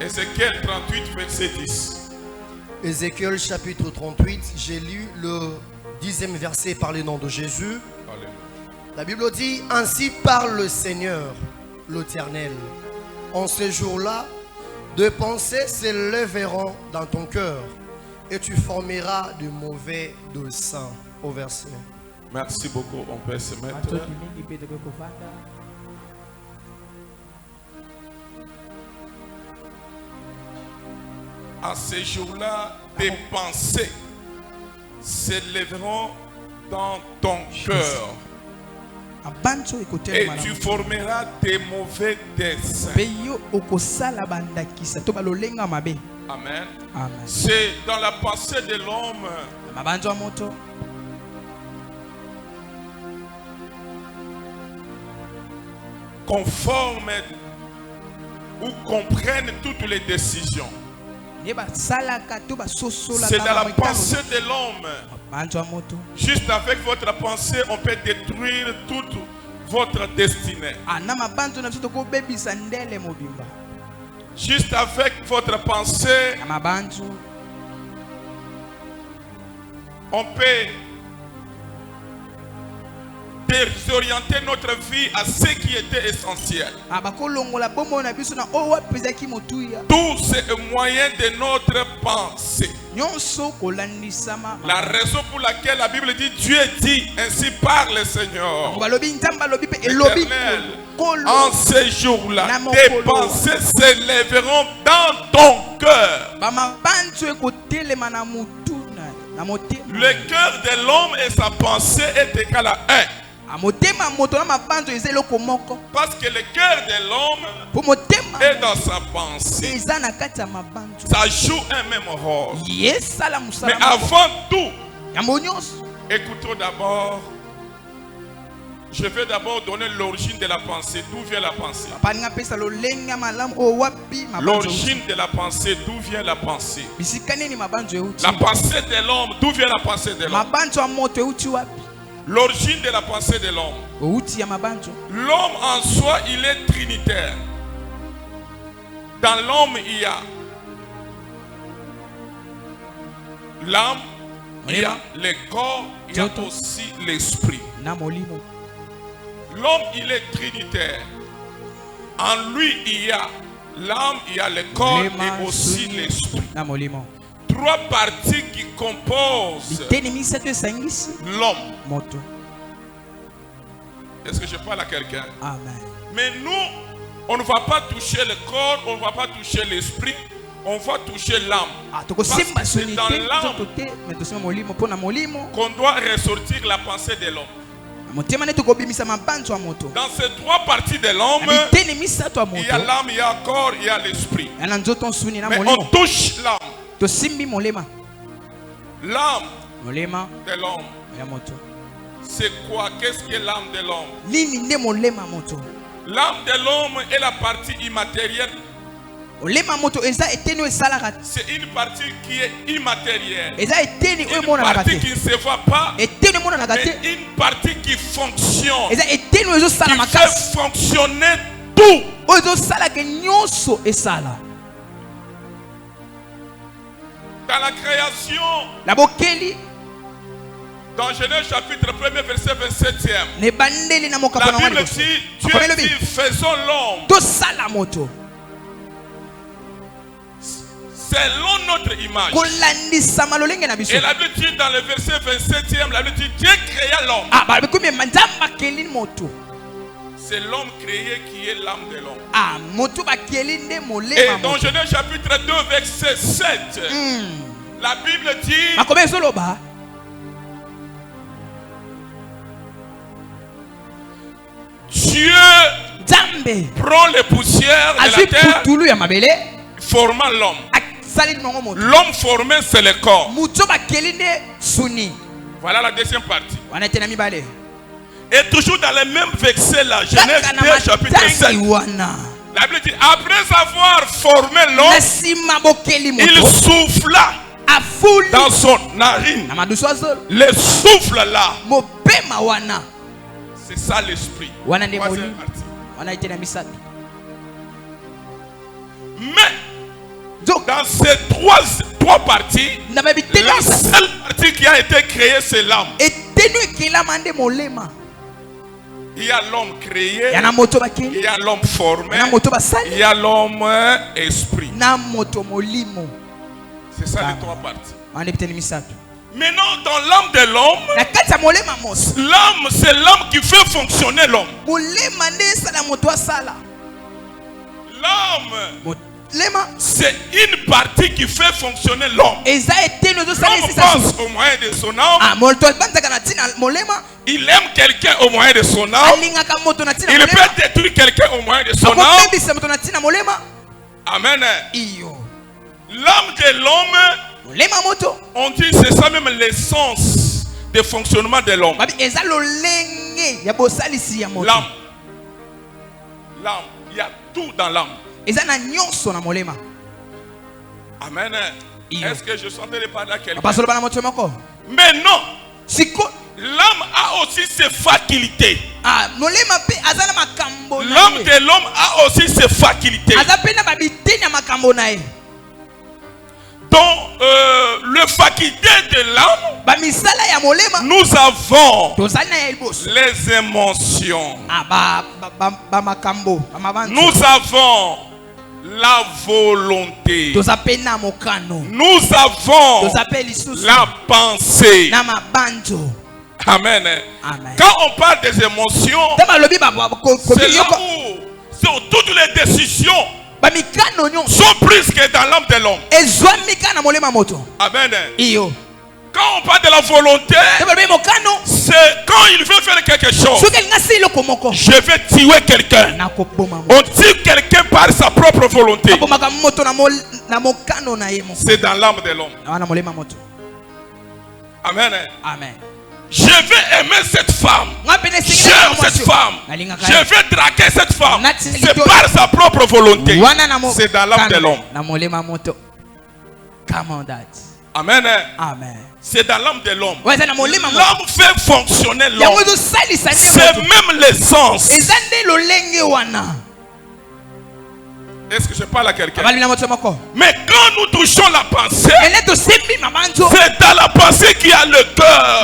Ézéchiel 38, verset 10. Ézéchiel chapitre 38, j'ai lu le 10e verset par le nom de Jésus. Alléluia. La Bible dit, ainsi parle le Seigneur, l'Éternel. En ce jour-là, de pensées s'élèveront dans ton cœur et tu formeras de mauvais desseins. Au verset. Merci beaucoup, on peut se mettre. À ces jours-là, des pensées s'élèveront dans ton cœur et tu formeras des mauvais desseins. Amen. C'est dans la pensée de l'homme qu'on forme ou qu'on prenne toutes les décisions. C'est dans la pensée de l'homme. Juste avec votre pensée, on peut détruire toute votre destinée. Juste avec votre pensée, on peut désorienter notre vie à ce qui était essentiel. Tout c'est un moyen de notre pensée. La raison pour laquelle la Bible dit, Dieu dit, ainsi parle le Seigneur l'Éternel. En ces jours-là, tes pensées s'élèveront dans ton cœur. Le cœur de l'homme et sa pensée est égal à 1. Parce que le cœur de l'homme est dans sa pensée. Ça joue un même rôle. Mais avant tout, écoutons d'abord. Je vais d'abord donner l'origine de la pensée. D'où vient la pensée? L'origine de la pensée. D'où vient la pensée? La pensée de l'homme. D'où vient la pensée de l'homme? L'origine de la pensée de l'homme. L'homme en soi, il est trinitaire. Dans l'homme, il y a l'âme, il y a le corps, il y a aussi l'esprit. L'homme, il est trinitaire. En lui, il y a l'âme, il y a le corps et aussi l'esprit. Trois parties qui composent l'homme. Est-ce que je parle à quelqu'un? Mais nous, on ne va pas toucher le corps, on ne va pas toucher l'esprit, on va toucher l'âme. Parce que c'est dans l'âme qu'on doit ressortir la pensée de l'homme. Dans ces trois parties de l'homme, il y a l'âme, il y a le corps, il y a l'esprit. Mais on touche l'âme. L'âme de l'homme. C'est quoi? Qu'est-ce que l'âme de l'homme? L'âme de l'homme est la partie immatérielle. C'est une partie qui est immatérielle. Une partie qui ne se voit pas. Mais une partie qui fonctionne. Qui fait fonctionner tout. Dans la création, dans Genèse chapitre 1 verset 27e, la Bible dit, Dieu dit, faisons l'homme selon notre image. Et la Bible dit dans le verset 27e, la Bible dit, Dieu créa l'homme. C'est l'homme créé qui est l'âme de l'homme. Et dans Genèse chapitre 2 verset 7, la Bible dit, Dieu prend les poussières de la terre, formant l'homme. L'homme formé, c'est le corps. Voilà la deuxième partie. Et toujours dans le même verset là, Genèse 2 chapitre 7, la Bible dit, après avoir formé l'homme, il souffla dans son narine. Le souffle là, c'est ça l'esprit. Mais dans ces trois parties, la seule partie qui a été créée, c'est l'âme. Il y a l'homme créé, il y a l'homme formé, il y a l'homme esprit. C'est ça les trois parties. Maintenant, dans l'âme de l'homme, l'âme, c'est l'âme qui fait fonctionner l'homme. L'âme, c'est une partie qui fait fonctionner l'homme. L'homme pense au moyen de son âme. Il aime quelqu'un au moyen de son âme. Il peut détruire quelqu'un au moyen de son âme. Amen. L'âme de l'homme, on dit c'est ça même l'essence de fonctionnement de l'homme. L'âme. L'âme. Il y a tout dans l'âme. Amen. Est-ce que je sentais parler à quelqu'un? Mais non. L'âme a aussi ses facultés. L'âme de l'homme a aussi ses facultés. Dans le faculté de l'âme, nous avons les émotions. Nous avons la volonté. Nous avons la pensée. Amen. Quand on parle des émotions, c'est là où toutes les décisions sont prises que dans l'âme de l'homme. Amen. Quand on parle de la volonté, c'est quand il veut faire quelque chose. Je vais tuer quelqu'un. On tue quelqu'un par sa propre volonté. C'est dans l'âme de l'homme. Amen. Amen. Je vais aimer cette femme. J'aime cette femme. Je vais draguer cette femme. C'est par sa propre volonté. C'est dans l'âme de l'homme. Amen. Amen. C'est dans l'âme de l'homme. L'homme fait fonctionner l'homme. C'est même l'essence. Est-ce que je parle à quelqu'un? Mais quand nous touchons la pensée, c'est dans la pensée qu'il y a le cœur.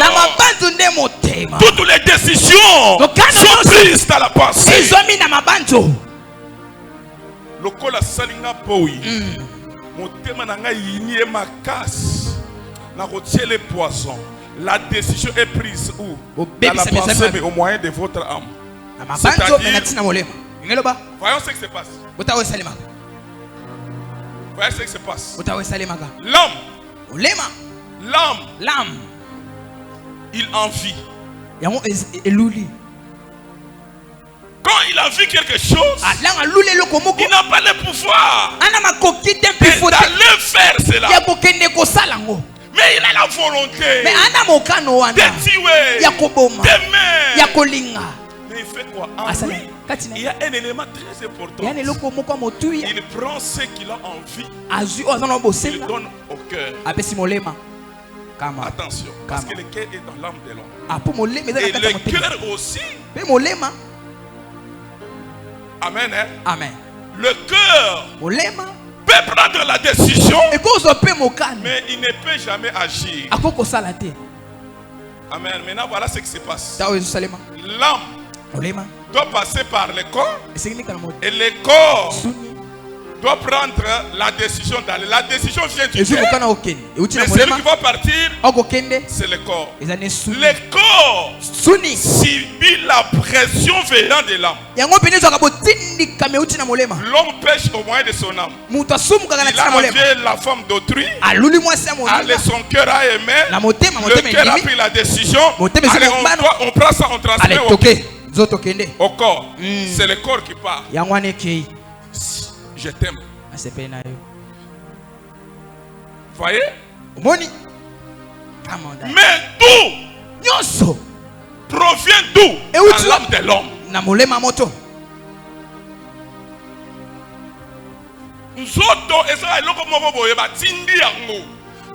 Toutes les décisions sont prises dans la pensée. Lokola salinga poi. Motema nanga yini makasi. Na retient les poisons. La décision est prise où? Dans la pensée, mais au moyen de votre âme. C'est-à-dire, voyons ce qui se passe. Voyez ce qui se passe. L'homme, il envie. Quand il envie quelque chose, il n'a pas le pouvoir d'aller faire cela. Mais il a la volonté de tuer, d'aimer. Mais il fait quoi? Il y a un élément très important. Il prend ce qu'il a envie. Il donne au cœur. Attention, parce que le cœur est dans l'âme de l'homme. Et le cœur aussi. Amen. Amen. Le cœur peut prendre la décision, mais il ne peut jamais agir. Amen. Maintenant, voilà ce qui se passe. L'âme doit passer par le corps et le corps doit prendre la décision d'aller. La décision vient du cœur, mais celui qui va partir, c'est le corps. Le corps subit la pression venant de l'âme. L'homme pêche au moyen de son âme. Il a enlevé la femme d'autrui. Allez, son cœur a aimé. Le cœur a pris la décision. Allez, on prend ça, on transmet au corps. C'est le corps qui part. Je t'aime. Voyez? Mais tout provient d'où? Dans l'âme de l'homme.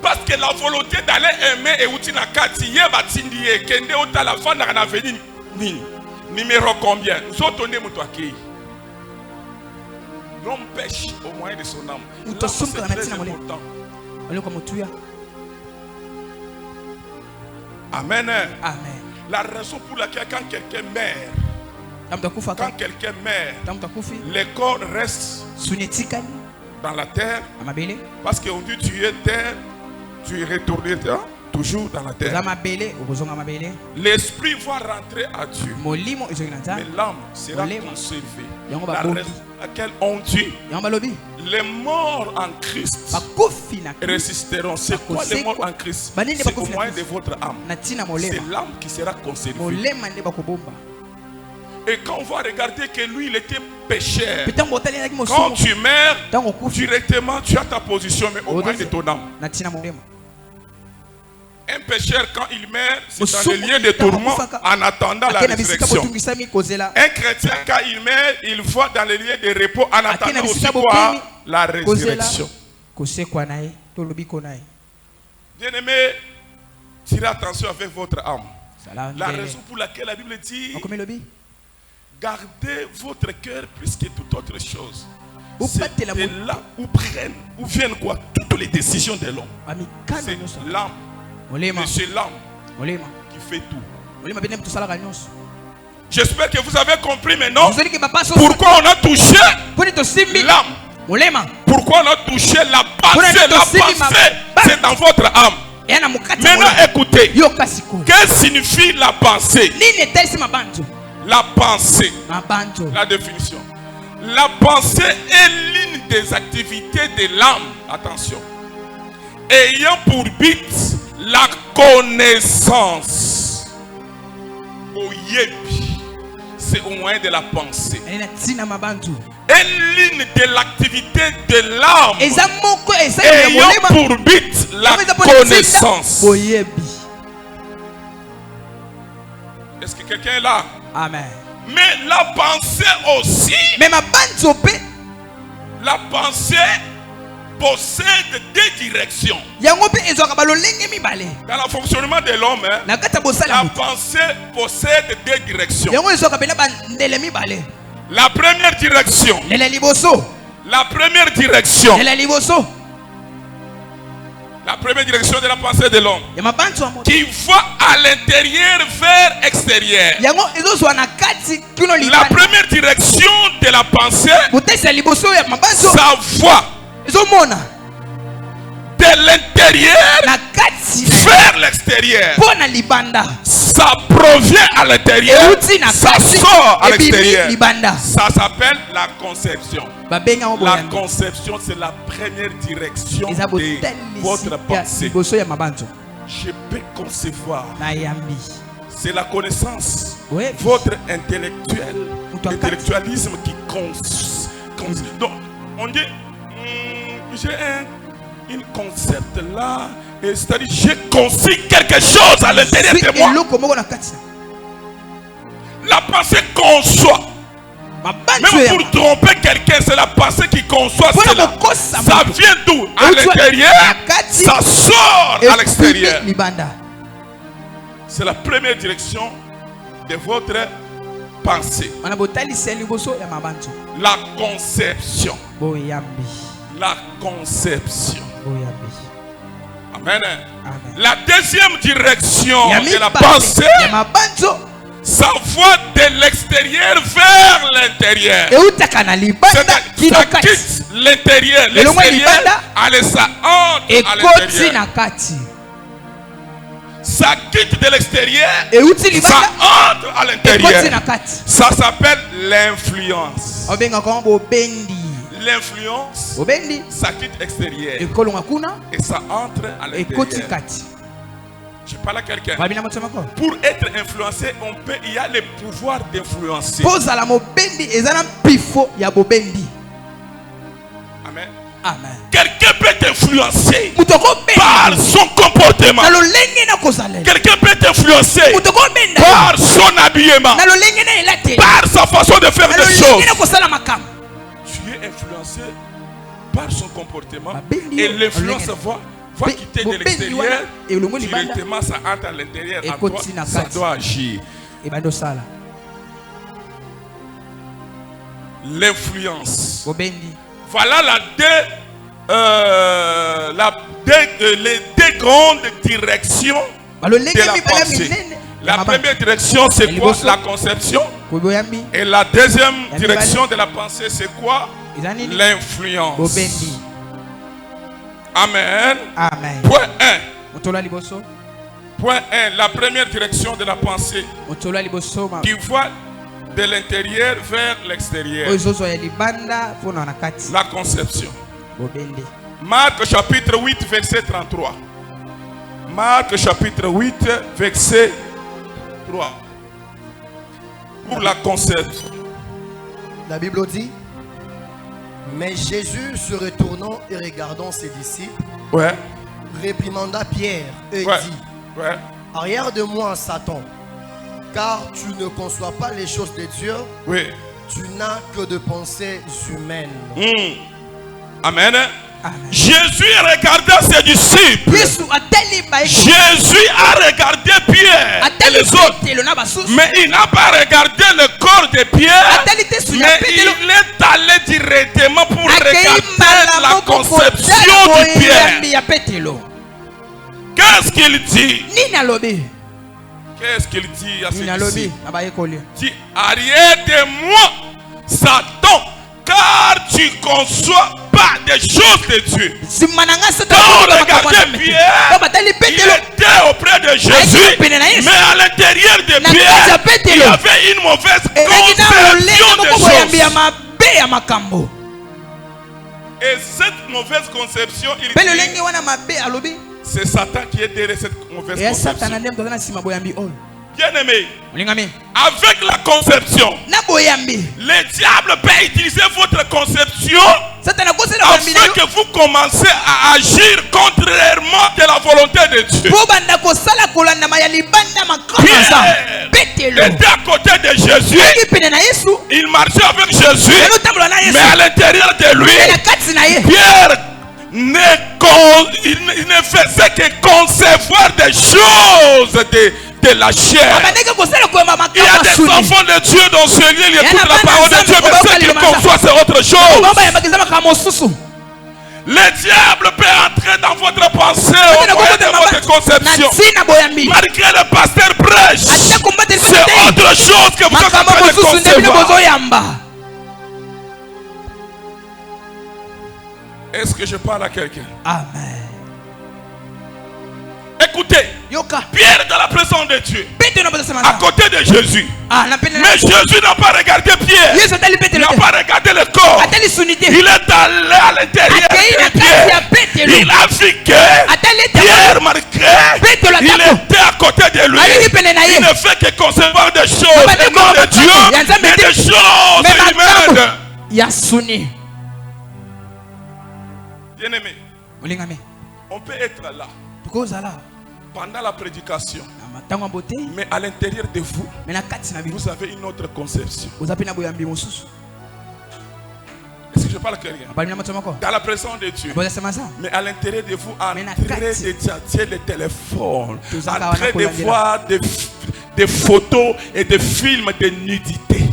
Parce que la volonté d'aller aimer et utina kati ye batindi ye kende ota la fin na avenir ni numéro combien? Nous autres on est mutuaki. L'homme pêche au moyen de son âme. L'âme, c'est très important. Amen. Amen. La raison pour laquelle quand quelqu'un meurt, les corps restent dans la terre. Parce qu'on dit tu es terre, tu es retourné toujours dans la terre. L'esprit va rentrer à Dieu. Mais l'âme sera conservée. La raison pour laquelle on dit les morts en Christ résisteront. C'est quoi les morts en Christ? C'est au moyen de votre âme. C'est l'âme qui sera conservée. Et quand on va regarder que lui il était pécheur, quand tu meurs, directement tu as ta position, mais au moyen de ton âme. Un pécheur, quand il meurt, c'est dans le lieu de tourment en attendant la résurrection. Un chrétien, quand il meurt, il va dans le lieu de repos en attendant aussi quoi? La résurrection. Bien-aimé, tirez attention avec votre âme. La raison pour laquelle la Bible dit gardez votre cœur plus que toute autre chose. C'est de là où viennent quoi? Toutes les décisions de l'homme. C'est l'âme. C'est l'âme qui fait tout. J'espère que vous avez compris maintenant pourquoi on a touché l'âme. Pourquoi on a touché la pensée. La pensée, c'est dans votre âme. Maintenant écoutez, que signifie la pensée? La pensée, la définition. La pensée est l'une des activités de l'âme, attention, ayant pour but la connaissance. Oyebi, c'est au moyen de la pensée. Et l'une de l'activité de l'âme ayant pour but la connaissance. Est-ce que quelqu'un est là? Amen. Mais la pensée aussi, la pensée possède deux directions. Dans le fonctionnement de l'homme, la pensée possède deux directions. La première direction, la première direction de la pensée de l'homme qui va à l'intérieur vers l'extérieur. La première direction de la pensée, sa voix de l'intérieur vers l'extérieur. Ça provient à l'intérieur, ça sort à l'extérieur. Ça s'appelle la conception. La conception, c'est la première direction de votre pensée. Je peux concevoir. C'est la connaissance. Votre intellectualisme qui donc, on dit, j'ai un concept là, c'est-à-dire j'ai conçu quelque chose à l'intérieur de moi. La pensée conçoit. Même pour tromper quelqu'un, c'est la pensée qui conçoit cela. Ça vient d'où? À l'intérieur, ça sort à l'extérieur. C'est la première direction de votre pensée. La conception. La conception. Amen. La deuxième direction de la pensée, ça va de l'extérieur vers l'intérieur. Ça quitte l'intérieur. L'extérieur, allez, ça entre à l'intérieur. Ça quitte de l'extérieur, ça entre à l'intérieur. Ça s'appelle l'influence. L'influence, ça quitte l'extérieur et ça entre à l'intérieur. Je parle à quelqu'un. Pour être influencé, il y a le pouvoir d'influencer. Amen. Amen. Quelqu'un peut t'influencer par son comportement. Quelqu'un peut t'influencer par son habillement, par sa façon de faire les choses. Tu es influencé par son comportement et l'influence va quitter de l'extérieur, directement ça entre à l'intérieur, ça doit agir. l'influence. Voilà les deux grandes directions de la pensée. La première direction, c'est quoi? La conception. Et la deuxième direction de la pensée, c'est quoi? L'influence. Amen. Amen. Point 1. Point 1. La première direction de la pensée qui voit de l'intérieur vers l'extérieur. La conception. Marc chapitre 8, verset 33. Marc chapitre 8, verset 3. Pour la conception. La Bible dit: mais Jésus, se retournant et regardant ses disciples, réprimanda Pierre et dit: arrière de moi, Satan, car tu ne conçois pas les choses de Dieu. Tu n'as que de pensées humaines. Amen. Jésus regardait ses disciples. Jésus a regardé Pierre et les autres. Mais il n'a pas regardé le corps de Pierre. Mais il est allé directement pour regarder la conception de Pierre. Qu'est-ce qu'il dit? Qu'est-ce qu'il dit à ses disciples? Il dit: arrière de moi, Satan, car tu ne conçois pas des choses de Dieu. Quand on regardait Pierre, il était auprès de Jésus, mais à l'intérieur de Pierre, il y avait une mauvaise conception des choses. Et cette mauvaise conception, c'est Satan qui est derrière cette mauvaise conception. Bien-aimé, avec la conception, le diable peut utiliser votre conception afin que vous commencez à agir contrairement de la volonté de Dieu. Pierre était à côté de Jésus. Il marchait avec Jésus, mais à l'intérieur de lui, Pierre ne faisait que concevoir des choses de la chair. Il y a des enfants de Dieu dans ce lieu, ils écoutent la parole de Dieu, mais ce qu'ils conçoivent, c'est autre chose. Le diable peut entrer dans votre pensée au moyen de votre conception. Malgré le pasteur prêche, c'est autre chose que vous êtes en train de concevoir. Est-ce que je parle à quelqu'un? Amen. Écoutez, Pierre est dans la présence de Dieu, à côté de Jésus. Mais Jésus n'a pas regardé Pierre. Il n'a pas regardé le corps. Il est allé à l'intérieur de Pierre. Il a vu que Pierre, malgré, il était à côté de lui. Il ne fait que concevoir des choses, et non de Dieu, mais des choses humaines. Bien-aimé, on peut être là pendant la prédication, mais à l'intérieur de vous, vous avez une autre conception. Est-ce que je parle clairement? Dans la présence de Dieu, mais à l'intérieur de vous, en train de tâter le téléphone, en train de voir des photos et des films de nudité,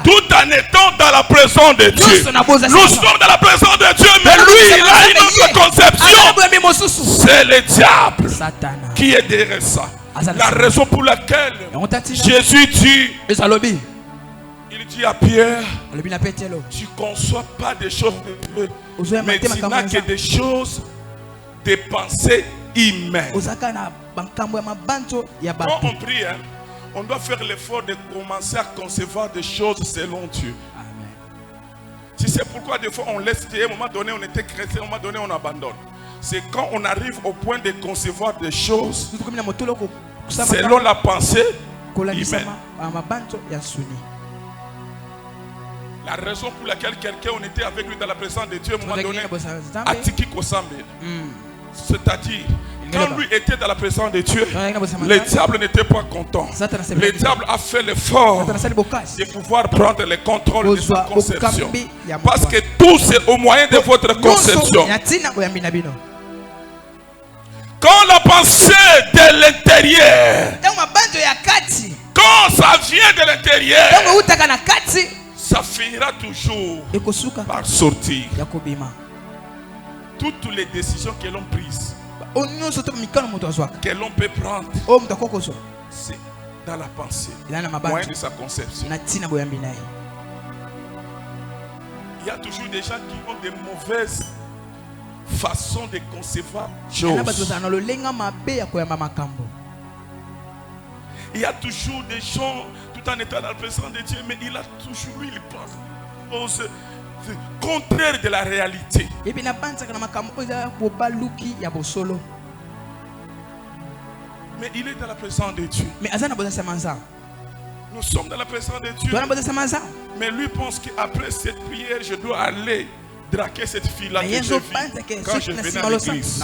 tout en étant dans la présence de Dieu. Nous sommes dans la présence de Dieu, mais lui, il a une autre conception. C'est le diable qui est derrière ça. La raison pour laquelle Jésus dit, il dit à Pierre, tu ne conçois pas des choses de Dieu, mais tu n'as que des choses, des pensées humaines. Quand on prie, on doit faire l'effort de commencer à concevoir des choses selon Dieu. Amen. Si c'est pourquoi des fois on laisse Dieu, à un moment donné on était chrétien, à un moment donné on abandonne. C'est quand on arrive au point de concevoir des choses selon la pensée humaine. La raison pour laquelle quelqu'un, on était avec lui dans la présence de Dieu, à un moment donné, Atiki Kosambe. C'est-à-dire, quand lui était dans la présence de Dieu, le diable n'était pas content. Le diable a fait l'effort de pouvoir prendre le contrôle de sa conception. Parce que tout c'est au moyen de votre conception. Quand la pensée de l'intérieur, quand ça vient de l'intérieur, ça finira toujours par sortir. Toutes les décisions que l'on prise, que l'on peut prendre, c'est dans la pensée, moyen de sa conception. Il y a toujours des gens qui ont des mauvaises façons de concevoir les choses. Il y a toujours des gens, tout en étant dans le présence de Dieu, mais il a toujours, lui, il pense contraire de la réalité. Mais il est dans la présence de Dieu. Nous sommes dans la présence de Dieu. Mais lui pense qu'après cette prière, je dois aller draguer cette fille-là que j'ai vue quand je venais à l'église.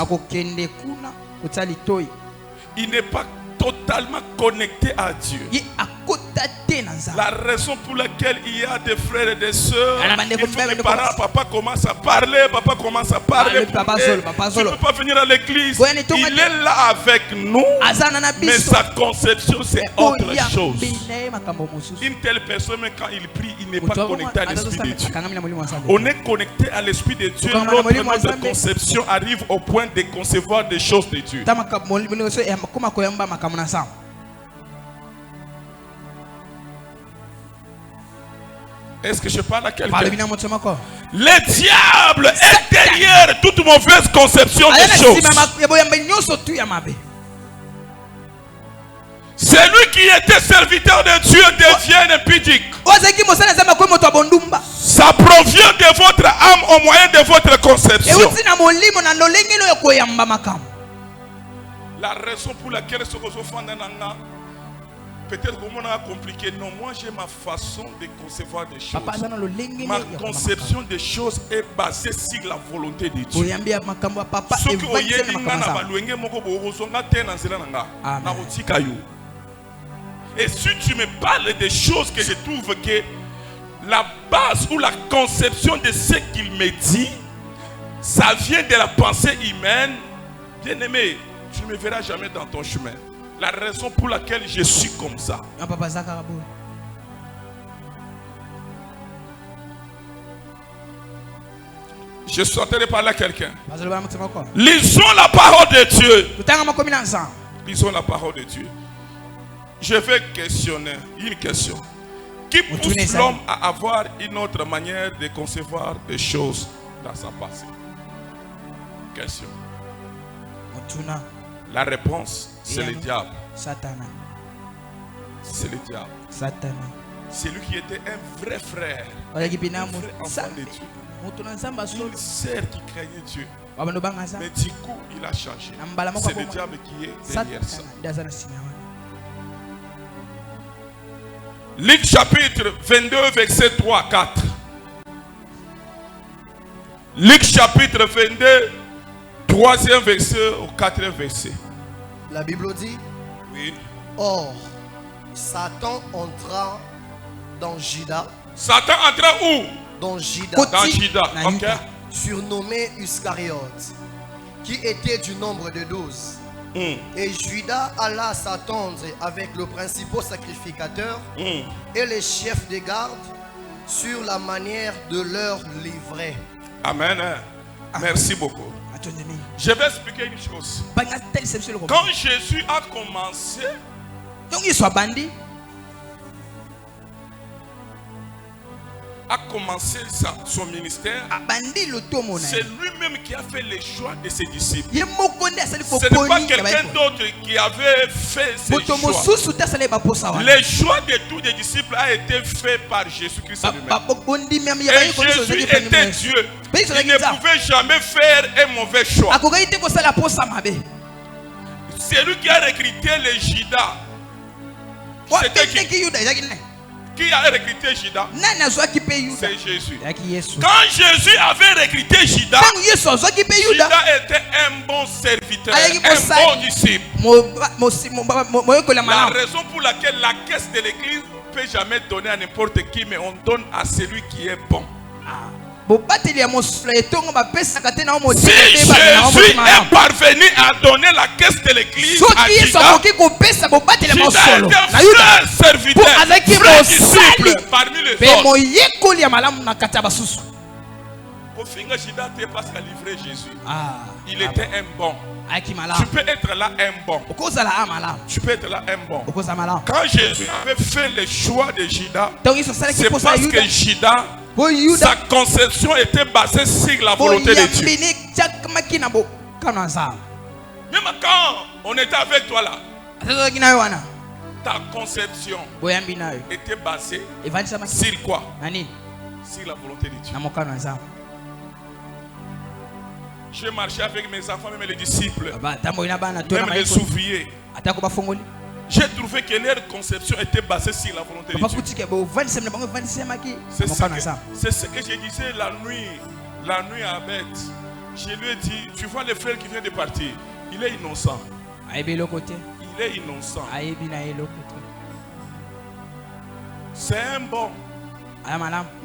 Il n'est pas totalement connecté à Dieu. La raison pour laquelle il y a des frères et des sœurs, il faut que les parents, papa commence à parler, tu ne peux pas venir à l'église. Il est là avec nous, mais sa conception c'est autre chose. Une telle personne, quand il prie, il n'est pas connecté à l'Esprit de Dieu. On est connecté à l'Esprit de Dieu. Notre conception arrive au point de concevoir des choses de Dieu. Est-ce que je parle à quelqu'un? Le diable est derrière toute mauvaise conception des choses. Celui qui était serviteur de Dieu devient impudique. Ça provient de votre âme au moyen de votre conception. La raison pour laquelle ce que je fais, peut-être que on a compliqué. Non, moi j'ai ma façon de concevoir des choses. Ma conception des choses est basée sur la volonté de Dieu. Et si tu me parles des choses que je trouve que la base ou la conception de ce qu'il me dit, ça vient de la pensée humaine, bien aimé, tu ne me verras jamais dans ton chemin. La raison pour laquelle je suis comme ça. Je suis en train de parler à quelqu'un. Lisons la parole de Dieu. Lisons la parole de Dieu. Je vais questionner une question. Qui pousse l'homme à avoir une autre manière de concevoir des choses dans sa pensée? Question. La réponse, c'est le diable. C'est le diable. C'est lui qui était un vrai frère. Un vrai enfant de Dieu. Une sœur qui craignait Dieu. Mais du coup, il a changé. C'est le diable qui est derrière ça. Luc chapitre 22, verset 3 à 4. Luc chapitre 22, 3e verset au 4e verset. La Bible dit, oui. Or, Satan entra dans Judas. Satan entra où? Dans Judas. Dans Judas, ok. Surnommé Iscariote, qui était du nombre de 12. Et Judas alla s'attendre avec le principal sacrificateur et les chefs de garde sur la manière de leur livrer. Amen. Merci beaucoup. Je vais expliquer une chose. Quand Jésus a commencé, son ministère, c'est lui-même qui a fait le choix de ses disciples. Ce n'est pas quelqu'un d'autre qui avait fait ce choix. Le choix de tous les disciples a été fait par Jésus-Christ lui-même. Et Jésus était Dieu. Il ne pouvait jamais faire un mauvais choix. C'est lui qui a recruté les Judas. C'était qui a recruté Judas? C'est Jésus. Quand Jésus avait recruté Judas, Judas était un bon serviteur, un bon disciple. La raison pour laquelle la caisse de l'église ne peut jamais donner à n'importe qui, mais on donne à celui qui est bon. Si Jésus est parvenu à donner la caisse de l'église à Judas, Judas était frère serviteur, frère disciple parmi les autres. Pour finir, Judas n'était pas à livrer Jésus. Il était un bon. Tu peux être là un bon. Tu peux être là un bon. Quand Jésus avait fait le choix de Judas, c'est parce que Judas, sa conception était basée sur la volonté de Dieu. Même quand on était avec toi là, ta conception était basée sur quoi? Sur la volonté de Dieu. J'ai marché avec mes enfants, même les disciples, même les ouvriers. J'ai trouvé que leur conception était basée sur la volonté de Dieu. C'est ce que je disais la nuit à Beth. Je lui ai dit, tu vois le frère qui vient de partir, il est innocent. Il est innocent. C'est un bon.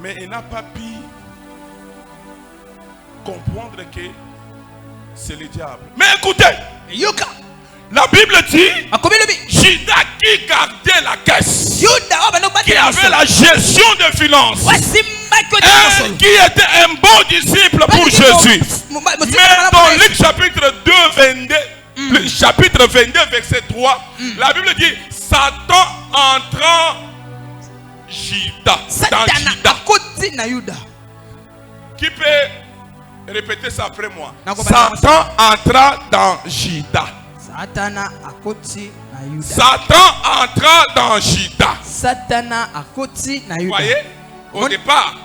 Mais il n'a pas pu comprendre que c'est le diable. Mais écoutez, la Bible dit, Judas qui gardait la caisse, qui avait la gestion des finances, qui était un bon disciple pour Jésus. Mais dans Luc chapitre 2, 22, chapitre 22, verset 3, la Bible dit, Satan entra Judas, dans Judas. Qui peut répéter ça après moi? Satan entra dans Judas. Satan entra dans Judas. Vous voyez, au départ,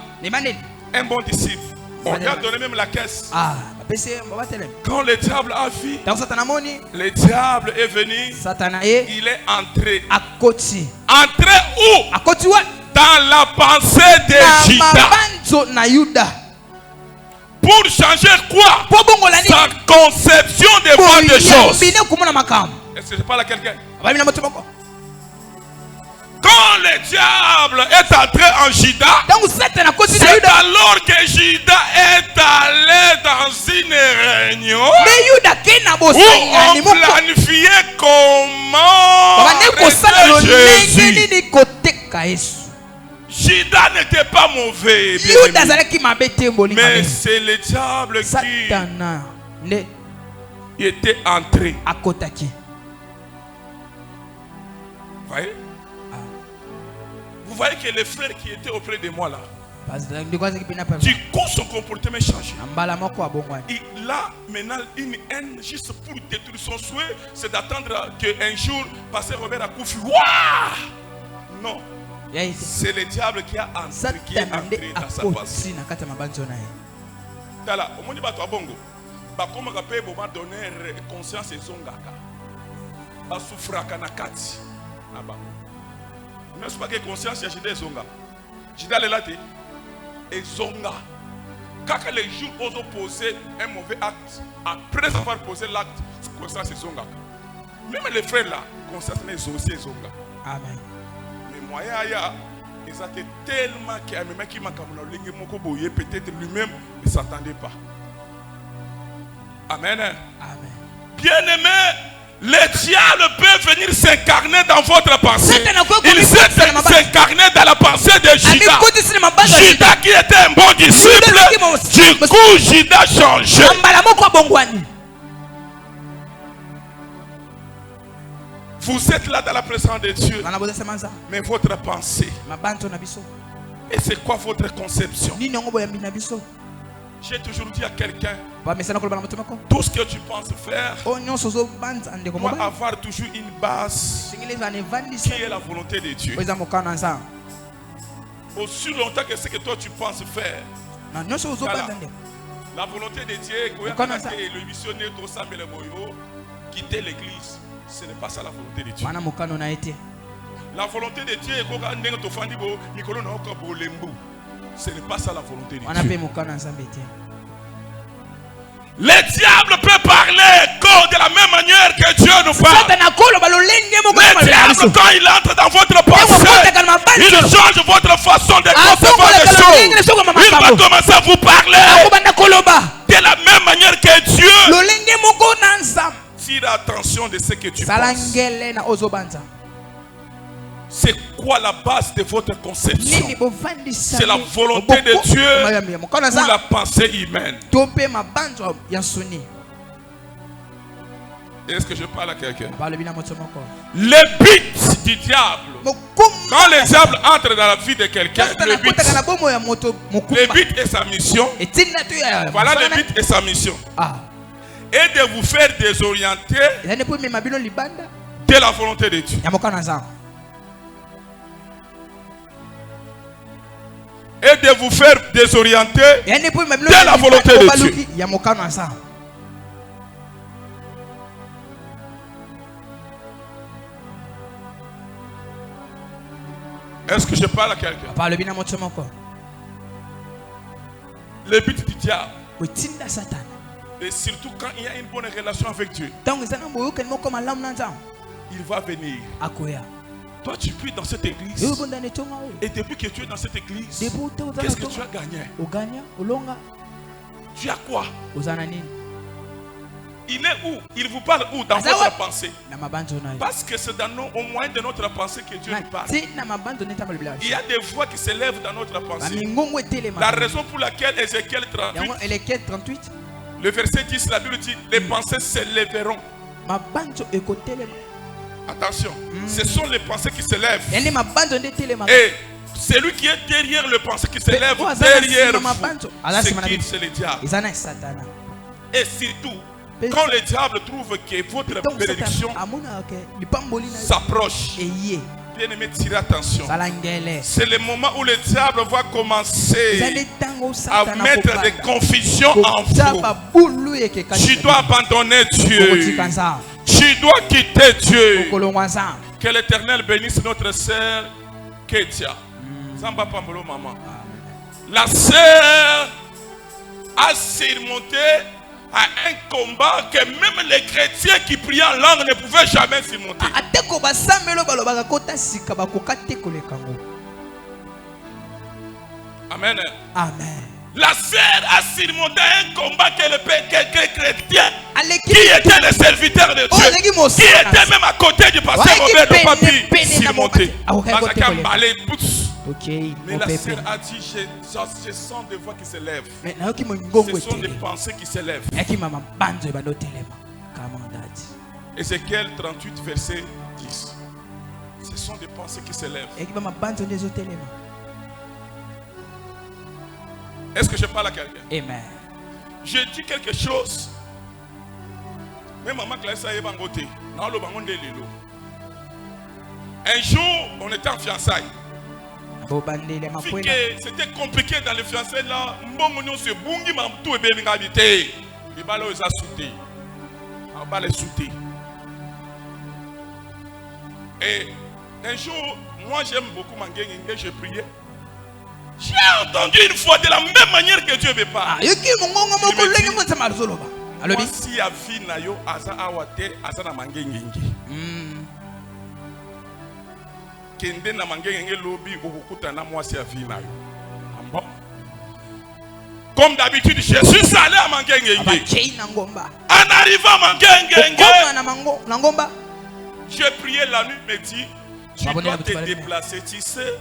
un bon disciple, on lui a donné même la caisse. Quand le diable a vu, le diable est venu, il est entré. Entré où? Dans la pensée de Judas. Pour changer quoi? Sa conception de voir des choses. Est-ce que je parle à quelqu'un? Quand le diable est entré en Judas, c'est alors que Judas est allé dans une réunion où on planifiait comment arrêter Jésus. Judas n'était pas mauvais, mais c'est le diable qui était entré. Vous voyez que les frères qui étaient auprès de moi là, du coup son comportement changé. Il a maintenant une haine juste pour détruire son souhait, c'est d'attendre qu'un jour pasteur Robert Akoufi. Non. C'est le diable qui a entré, dans sa pensée. Tala, au monde bato abongo, ba koma kape bo ba donner conscience ezongaka. Ba souffraka na kati. Aba. N'est-ce pas que conscience ya Judas ezonga? Judas le lati ezonga. Quand les jours osent poser un mauvais acte, après avoir posé l'acte, conscience ezonga. Même les frères là, conscience les aussi ezonga. Amen. Ils étaient tellement que peut-être lui-même ne s'attendait pas. Amen. Bien-aimé, le diable peut venir s'incarner dans votre pensée. Il s'est s'incarné dans la pensée de Judas. Judas qui était un bon disciple, du coup Judas changé. Vous êtes là dans la présence de Dieu. Mais votre pensée. Et c'est quoi votre conception? J'ai toujours dit à quelqu'un, tout ce que tu penses faire doit avoir toujours une base qui est la volonté de Dieu. Aussi longtemps que ce que toi tu penses faire, la volonté de Dieu est que le missionnaire quitter l'église. Ce n'est pas ça la volonté de Dieu. La volonté de Dieu est que ce n'est pas ça la volonté de Dieu. Le diable peut parler encore de la même manière que Dieu nous parle. Le diable, quand il entre dans votre pensée, il change votre façon de concevoir les choses. Il va commencer à vous parler de la même manière que Dieu. Tire attention de ce que tu penses. C'est quoi la base de votre conception? C'est la volonté de Dieu ou la pensée humaine? Est-ce que je parle à quelqu'un? Le but du diable, quand le diable entre dans la vie de quelqu'un, le but est sa mission. Voilà le but et sa mission. Et de vous faire désorienter de la volonté de Dieu. Et de vous faire désorienter de la volonté de Dieu. Est-ce que je parle à quelqu'un? Le but du diable, et surtout quand il y a une bonne relation avec Dieu, il va venir. Toi, tu pries dans cette église. Et depuis que tu es dans cette église, qu'est-ce que tu as gagné? Tu as quoi? Il est où? Il vous parle où dans votre pensée? Parce que c'est au moyen de notre pensée que Dieu nous parle. Il y a des voix qui s'élèvent dans notre pensée. La raison pour laquelle Ézéchiel 38, le verset 10, la Bible dit, les pensées s'élèveront. Attention, ce sont les pensées qui s'élèvent. Et celui qui est derrière le pensée qui s'élève, derrière vous, c'est le diable. Et surtout, quand le diable trouve que votre bénédiction s'approche, bien aimé, tirez attention. C'est le moment où le diable va commencer à mettre des confusions en vous. Tu dois abandonner Dieu. Tu dois quitter Dieu. Que l'Éternel bénisse notre sœur Ketia. Maman. La sœur a surmonté à un combat que même les chrétiens qui priaient en langue ne pouvaient jamais surmonter. Amen. Amen. La sœur a surmonté un combat que les chrétiens qui étaient les serviteurs de Dieu, qui étaient même à côté du pasteur Robert de Papi, surmonter. Mais la sœur a dit, je sens des voix qui s'élèvent. Ce sont des pensées qui s'élèvent. Ézéchiel 38, verset 10. Ce sont des pensées qui s'élèvent. Est-ce que je parle à quelqu'un? Amen. Je dis quelque chose. Mais maman Clarisse a bangoté. Un jour, on était en fiançailles. C'était compliqué dans les fiançailles là. Et un jour, moi j'aime beaucoup Mangué, je priais. J'ai entendu une fois de la même manière que Dieu me parle. Si a vie na yo aza awate aza na mangengengi. Kende na mangengengi lobi okukuta na moi si a vie na yo. Comme d'habitude, je suis allé à mangengengi. En arrivant à mangengengi, j'ai prié la nuit, me dit, tu dois te déplacer, tu sais.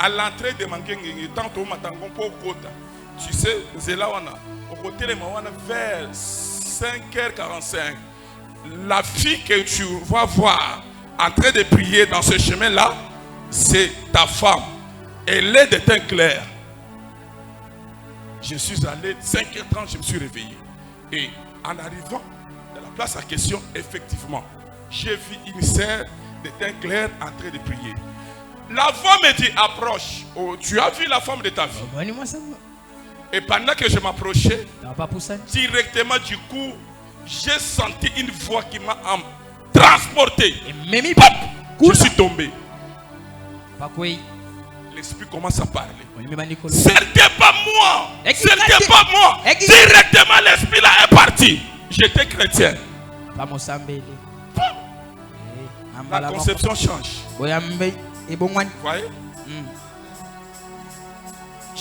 À l'entrée de Mangengengi, tantôt Matangon pour Kota. Tu sais, Zelawana, au côté de Mawana, vers 5h45, la fille que tu vas voir en train de prier dans ce chemin-là, c'est ta femme. Elle est de teint clair. Je suis allé, 5h30, je me suis réveillé. Et en arrivant de la place à question, effectivement, j'ai vu une sœur de teint clair en train de prier. La voix me dit, approche. Oh, tu as vu la femme de ta vie. Et pendant que je m'approchais, directement du coup, j'ai senti une voix qui m'a transporté. Pop, je suis tombé. L'esprit commence à parler. C'était pas moi. C'était pas moi. Directement l'esprit là est parti. J'étais chrétien. La conception change. Vous voyez?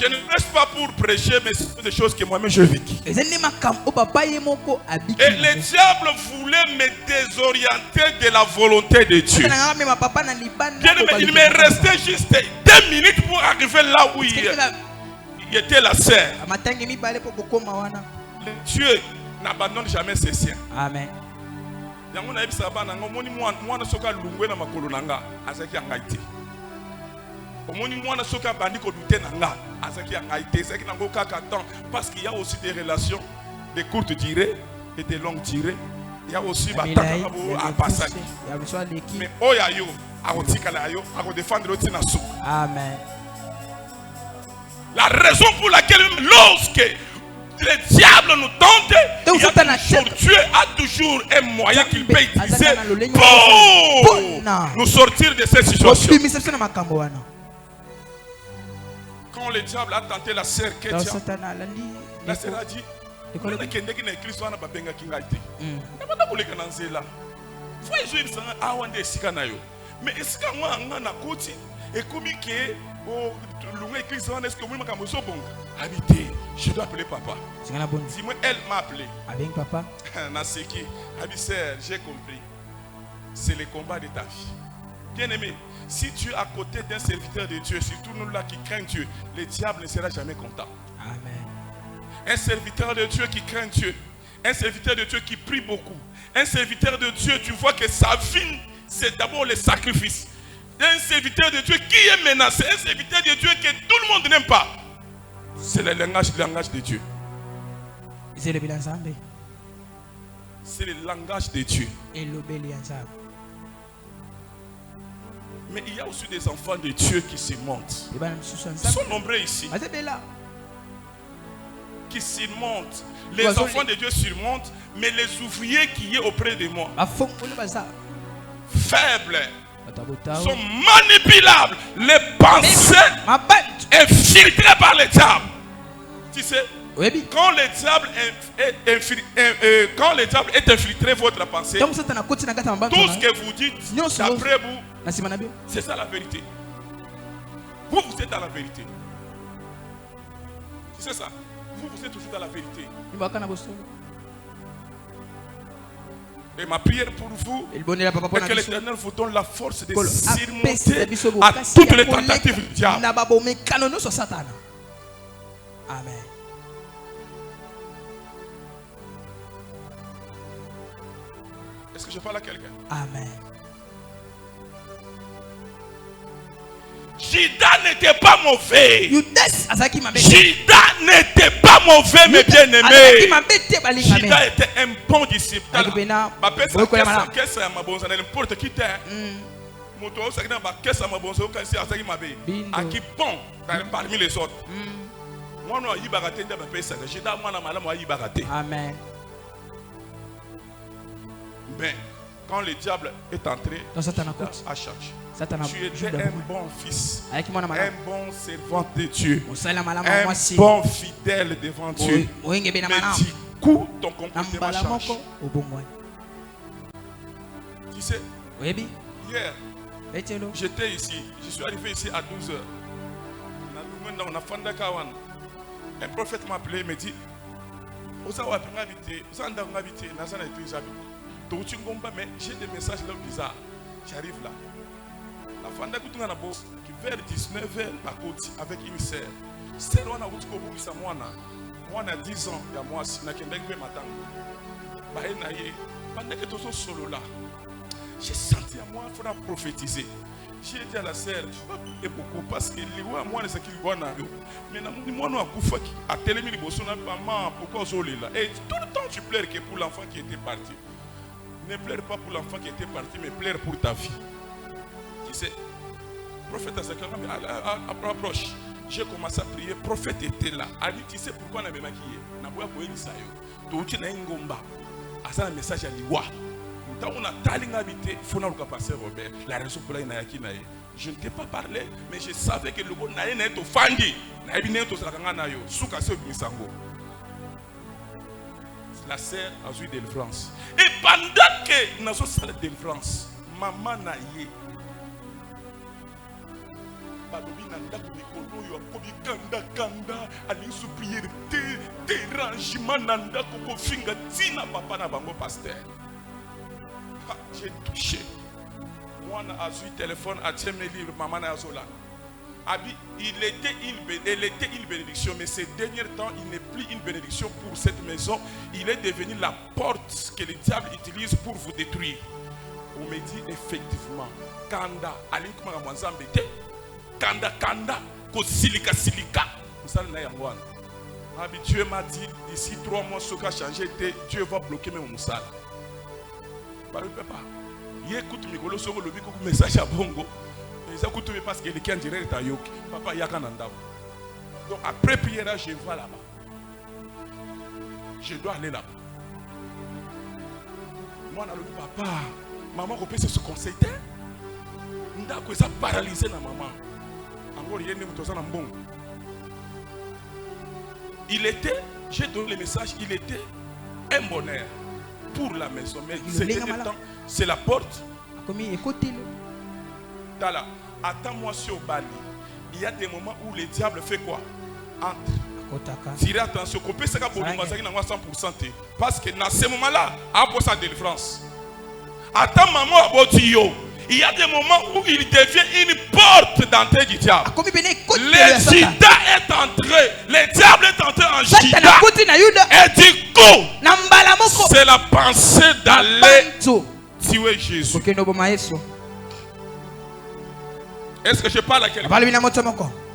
Je ne reste pas pour prêcher, mais ce sont des choses que moi-même je vis. Et le diable voulait me désorienter de la volonté de Dieu. Il me restait juste 2 minutes pour arriver là où il était la sœur. Dieu n'abandonne jamais ses siens. Amen. Parce qu'il y a aussi des relations de courte durée et de longue durée. Il y a aussi mais Amen. La raison pour laquelle lorsque le diable nous tente, Dieu a toujours un moyen qu'il peut utiliser pour nous sortir de cette situation. Quand le diable a tenté la sœur Ketia, la sœur a dit, mais est-ce que moi, je dois appeler papa. Dis-moi, elle m'a appelé. Papa. J'ai compris. C'est le combat de ta vie. Bien aimé, si tu es à côté d'un serviteur de Dieu, surtout nous là qui craignent Dieu, le diable ne sera jamais content. Amen. Un serviteur de Dieu qui craint Dieu, un serviteur de Dieu qui prie beaucoup, un serviteur de Dieu, tu vois que sa vie, c'est d'abord le sacrifice. Un serviteur de Dieu qui est menacé, un serviteur de Dieu que tout le monde n'aime pas. C'est le langage de Dieu. C'est le langage de Dieu. Mais il y a aussi des enfants de Dieu qui se montent. Ils sont nombreux ici. Qui se montent. Les enfants de Dieu surmontent, mais les ouvriers qui sont auprès de moi, faibles, sont manipulables. Les pensées infiltrées par le diable. Tu sais, quand le diable est infiltré votre pensée, tout ce que vous dites d'après vous, c'est ça la vérité. Vous êtes dans la vérité. C'est ça. Vous êtes toujours dans la vérité. Et ma prière pour vous est que l'Éternel vous donne la force de surmonter à toutes les tentatives du diable. Amen. Est-ce que je parle à quelqu'un? Amen. Judas n'était pas mauvais. Judas n'était pas mauvais, mes bien-aimés. Judas était un bon disciple. Parmi les autres. Amen. Mais quand le diable est entré, Judas a changé. Tu étais un bon fils, un bon servant de Dieu, un bon fidèle devant Dieu. Mais du coup, ton comportement change. Tu sais, hier, j'étais ici, je suis arrivé ici à 12h. Un prophète m'a appelé et me dit, mais j'ai des messages là bizarres. J'arrive là. La femme qui vers 19h avec une sœur. C'est là où on a 10 ans, il y a moi, j'ai senti à moi, il faudra prophétiser. J'ai dit à la sœur, et beaucoup parce que les rois, moi, c'est qui voient dans eux. Mais moi, nous, à télémi, maman, pourquoi là? Et tout le temps, tu pleures que pour l'enfant qui était parti. Ne pleure pas pour l'enfant qui était parti, mais pleure pour ta vie. Tu sais, prophète Azakama approche. J'ai commencé à prier, prophète était là. A dit, tu sais pourquoi on a maquillé? On a besoin de ça. Tu as un ngomba. À un message à l'Iwa. On a taling habité, il faut pas passer Robert. La raison pour laquelle je ne t'ai pas parlé, mais je savais que le bon n'a pas été offendu. N'a pas été offendu. La sœur a eu délivrance. Et pendant que nous avons fait délivrance, maman n'a eu. Balobi nanda kumikolo yo akobi kanda ali supplier dérangement nanda koko finga tina papa na bango pasteur. J'ai touché. Moi na azu téléphone à mes livres maman na azola. Abi elle était une bénédiction, mais ces derniers temps il n'est plus une bénédiction pour cette maison. Il est devenu la porte que le diable utilise pour vous détruire. On me dit effectivement kanda ali kuma mwanzambe te. Kanda, ko silika. Dieu m'a dit, d'ici 3 mois, ce qui a changé, Dieu va bloquer mes moussala. Papa, il écoute Mikolo sur le message à Bongo. Il écoute parce qu'il est en direct à Yoki. Papa, il y a qu'un andao. Donc après prière, je vais là-bas. Je dois aller là-bas. Moi, je dis, papa, maman, on peut se conseiller. Je suis paralysé dans maman. Il était, j'ai donné le message, il était un bonheur pour la maison. Mais c'est la porte. Attends-moi sur Bali. Il y a des moments où le diable fait quoi? Entre. Tirez attention, qu'on peut se faire 100%. Parce que dans ce moment-là, après sa délivrance. Attends, maman, il y a des moments où il devient une porte d'entrée du diable. Le Judas est entré. Le diable est entré en Judas. Et du coup, c'est la pensée d'aller tuer Jésus. Est-ce que je parle à quelqu'un?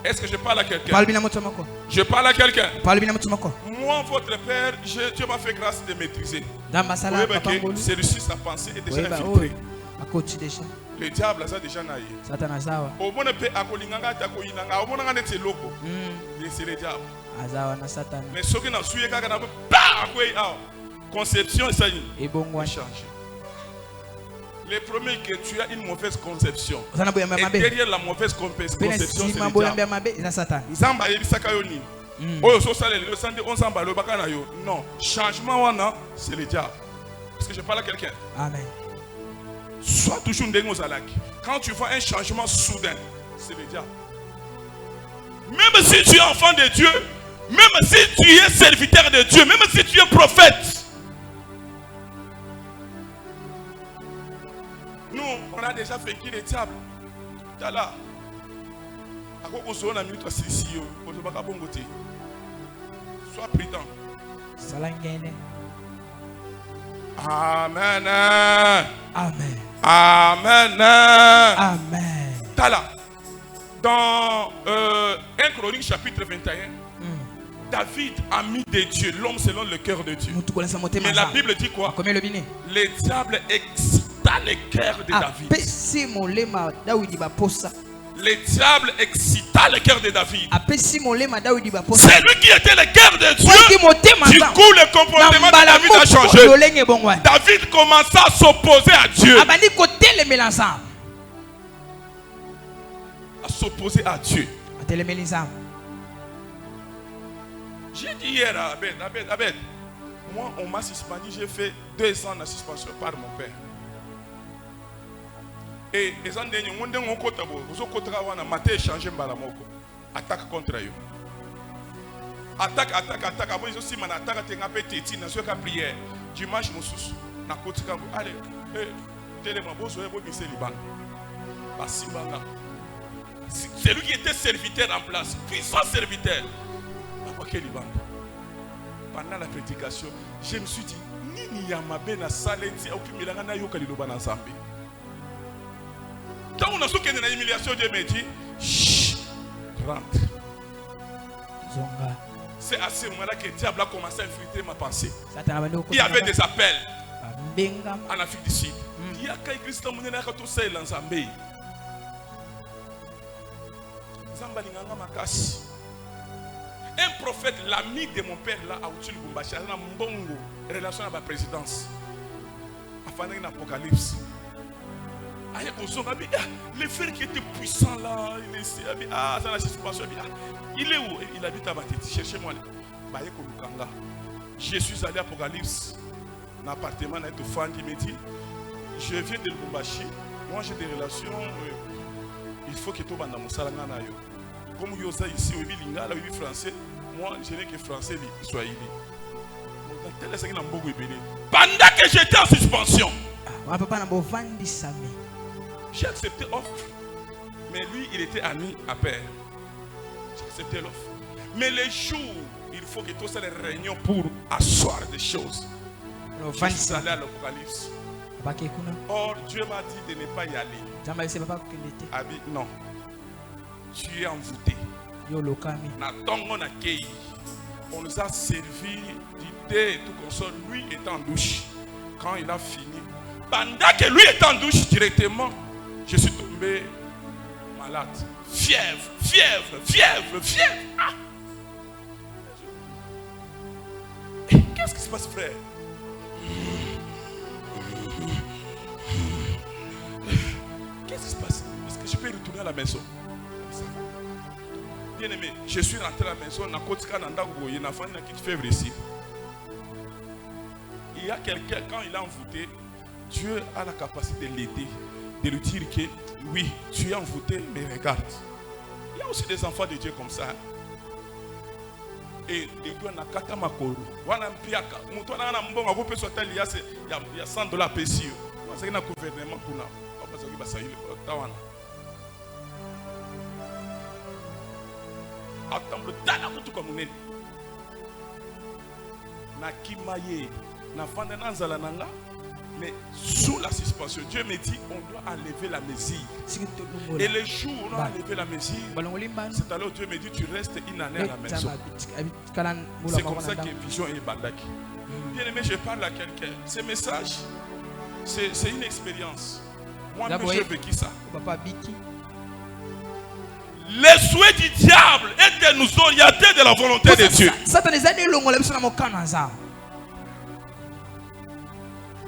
Est-ce que je parle à quelqu'un? Je parle à quelqu'un. Moi, votre Père, Dieu m'a fait grâce de maîtriser. Celui-ci, sa pensée est déjà infiltrée. Le diable a déjà naïe. Au bon épée, à Kolinganga, au bon épée, c'est le diable. Mais ce qui n'a suivi, conception, ça y est. Changer. Le premier que tu as une mauvaise conception. Et derrière la mauvaise conception, c'est le diable. Non, changement, c'est le diable. Est-ce que je parle à quelqu'un? Amen. Sois toujours quand tu vois un changement soudain, c'est le diable. Même si tu es enfant de Dieu, même si tu es serviteur de Dieu, même si tu es prophète, nous, on a déjà vaincu le diable. Tala. Sois prudent. Amen. Amen. Amen. Amen. Tala. Dans 1 Chronique chapitre 21, David, ami de Dieu, l'homme selon le cœur de Dieu. Mais la Bible dit quoi? Le diable excita le cœur de David. Le diable excita le cœur de David. C'est lui qui était le cœur de Dieu. Du coup, le comportement de David a changé. David commença à s'opposer à Dieu. À s'opposer à Dieu. J'ai dit hier à Abed, moi on m'a suspendu, j'ai fait 2 ans de suspension par mon père. Et les gens disent, attaque contre eux. Attaque. Après, ils aussi attaque, prière. Dimanche, allez, c'est lui qui était serviteur en place, puissant serviteur. Pendant la prédication, je me suis dit, Nini Yamabe na saleti au Kimilanga na yoka liloba na Nzambe. Quand on a su qu'il y a une humiliation, Dieu me dit, chut, rentre. C'est à ce moment-là que le diable a commencé à infiltrer ma pensée. Il y avait des appels en Afrique du Sud. Il y a qu'un Christ qui a tout ça en Zambie. Un prophète, l'ami de mon père, là, a utilisé une bonne relation avec la présidence. Afin d'un apocalypse. Le frère qui était puissant là, il est où? Il habite à Bateti. Cherchez-moi. Je suis allé à Apocalypse, dans l'appartement de Tofan qui me dit, je viens de Lubumbashi, moi j'ai des relations, il faut que tu sois dans mon salon. Comme vous êtes ici, vous êtes lingala, vous êtes français, moi je n'ai que français et swahili. Pendant que j'étais en suspension, j'ai accepté l'offre. Mais lui, il était ami à père. J'ai accepté l'offre. Mais les jours, il faut que tu aies les réunions pour asseoir des choses. Je suis allé à l'Apocalypse. Or, Dieu m'a dit de ne pas y aller. Non. Tu es envoûté. On nous a servi du thé et tout comme ça. Lui est en douche. Quand il a fini, pendant que lui est en douche directement, je suis tombé malade. Fièvre. Ah. Qu'est-ce qui se passe, frère? Qu'est-ce qui se passe? Est-ce que je peux retourner à la maison? Bien aimé, je suis rentré à la maison. Il y a quelqu'un, quand il est envoûté, Dieu a la capacité de l'aider, de lui dire que oui, tu es envoûté, mais regarde. Il y a aussi des enfants de Dieu comme ça. Et Dieu n'a qu'à t'amakoro. Il y a $100 à payer. C'est un gouvernement pour nous. Mais sous la suspension, Dieu me dit on doit enlever la mesure. Et le jour où on a enlevé la mesure, c'est alors Dieu me dit tu restes une année à la maison. C'est comme ça que vision est bandaki. Bien aimé, je parle à quelqu'un. Ce message, c'est une expérience. Moi-même, j'ai vécu ça. Le souhait du diable est de nous orienter de la volonté de Dieu.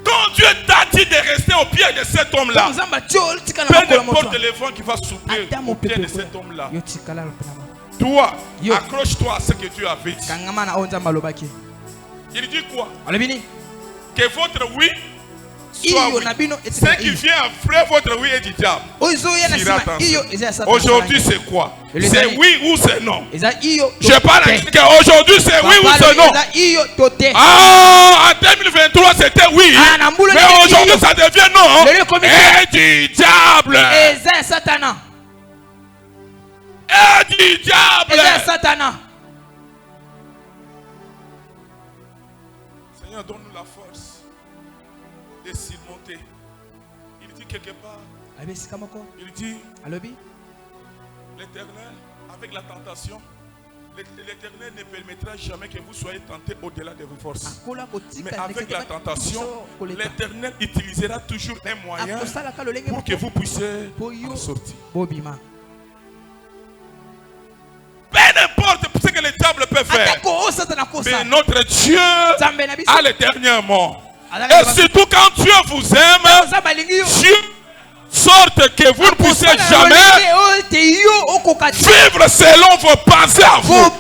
Quand Dieu t'a dit de rester au pied de cet homme-là, peu importe le vent qui va souffler au pied de cet homme-là, toi, accroche-toi à ce que Dieu a fait. Il dit quoi? Que votre oui soit oui. Ce qui vient après votre oui est du diable. Aujourd'hui c'est quoi? C'est oui ou c'est non? Je parle à quelqu'un. Aujourd'hui c'est oui ou c'est non? Ah, en 2023 c'était oui. Mais aujourd'hui ça devient non. Et du diable. Et du diable. Seigneur, donne-nous la force de surmonter. Il dit quelque part, il dit l'Éternel, avec la tentation, l'Éternel ne permettra jamais que vous soyez tentés au-delà de vos forces. Mais avec la tentation, l'Éternel utilisera toujours un moyen pour que vous puissiez en sortir. Peu importe ce que le diable peut faire, mais notre Dieu a le dernier mot. Et surtout quand Dieu vous aime, Dieu sorte que vous ne puissiez jamais vivre selon vos pensées à vous.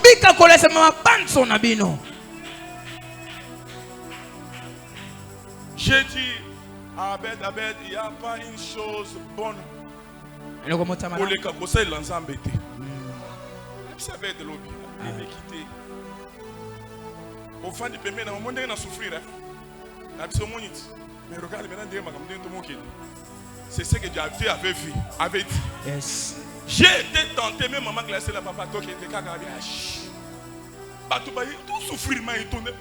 J'ai dit, Abed, il n'y a pas une chose bonne pour les conseils de l'ensemble. Vous savez de l'eau, l'iniquité. Au fond du pays, on va souffrir. Mais regarde maintenant, c'est ce que Dieu avait vu, avait dit. Yes. J'ai été tenté, même maman glacée la papa, qui était cagabé. Tout souffrir, mais il tourne.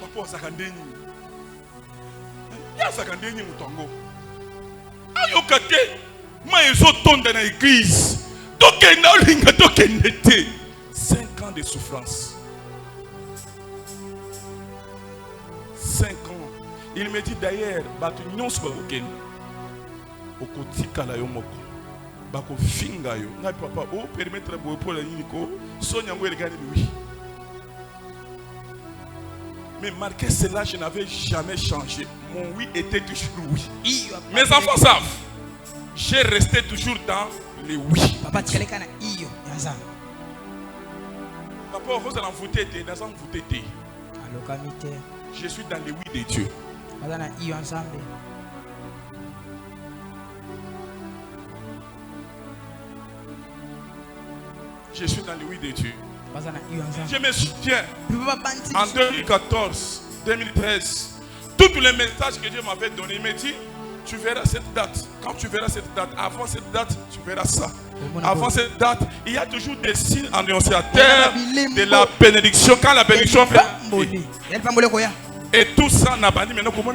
Papa, ça a gagné. Il y a ça a gagné, Moutongo. Ayokate. Mais ils ont tombé dans l'église. 5 ans de souffrance. 5 ans. Il me dit d'ailleurs, mais marqué cela, je n'avais jamais changé. Mon oui était toujours oui. Mes enfants savent. J'ai resté toujours dans les oui. Papa, vous allez envoûter, dans un envoûté. Je suis dans les oui de Dieu. Je suis dans les oui de Dieu. Je me souviens, en 2014, 2013, tous les messages que Dieu m'avait donnés, il m'a dit, tu verras cette date. Quand tu verras cette date, avant cette date, tu verras ça. Avant cette date, il y a toujours des signes annonciateurs de la bénédiction. Quand la bénédiction fait... Et tout ça n'a pas dit, mais non, comment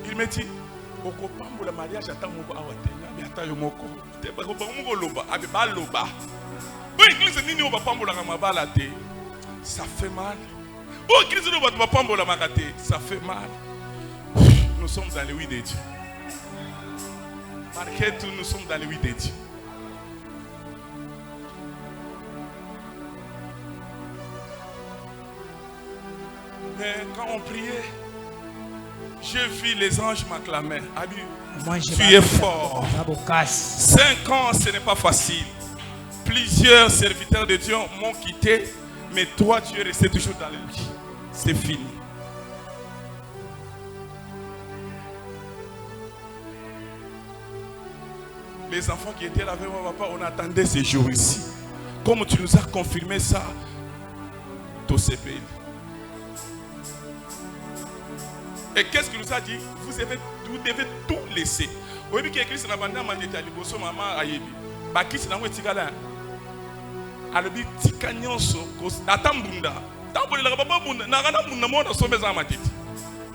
il me dit, le mariage attend mon ça fait mal. Ça fait mal. Nous sommes dans les oui de Dieu. Marquez tout, nous sommes dans les oui de Dieu. Mais quand on priait, j'ai vu les anges m'acclamer. Tu es fort. 5 ans, ce n'est pas facile. Plusieurs serviteurs de Dieu m'ont quitté, mais toi, tu es resté toujours dans le lit. C'est fini. Les enfants qui étaient là avec moi, papa, on attendait ces jours ici. Comme tu nous as confirmé ça, tout ce pays. Et qu'est-ce qu'il nous a dit? Vous devez tout laisser. Vous voyez qu'il y a écrit dans la bande à maman Ayebi. Baki c'est dans le tigala. Alabi tikanyonso atambunda. Tambole la baba bunda. Nagana bunda mo na sombe za matiti.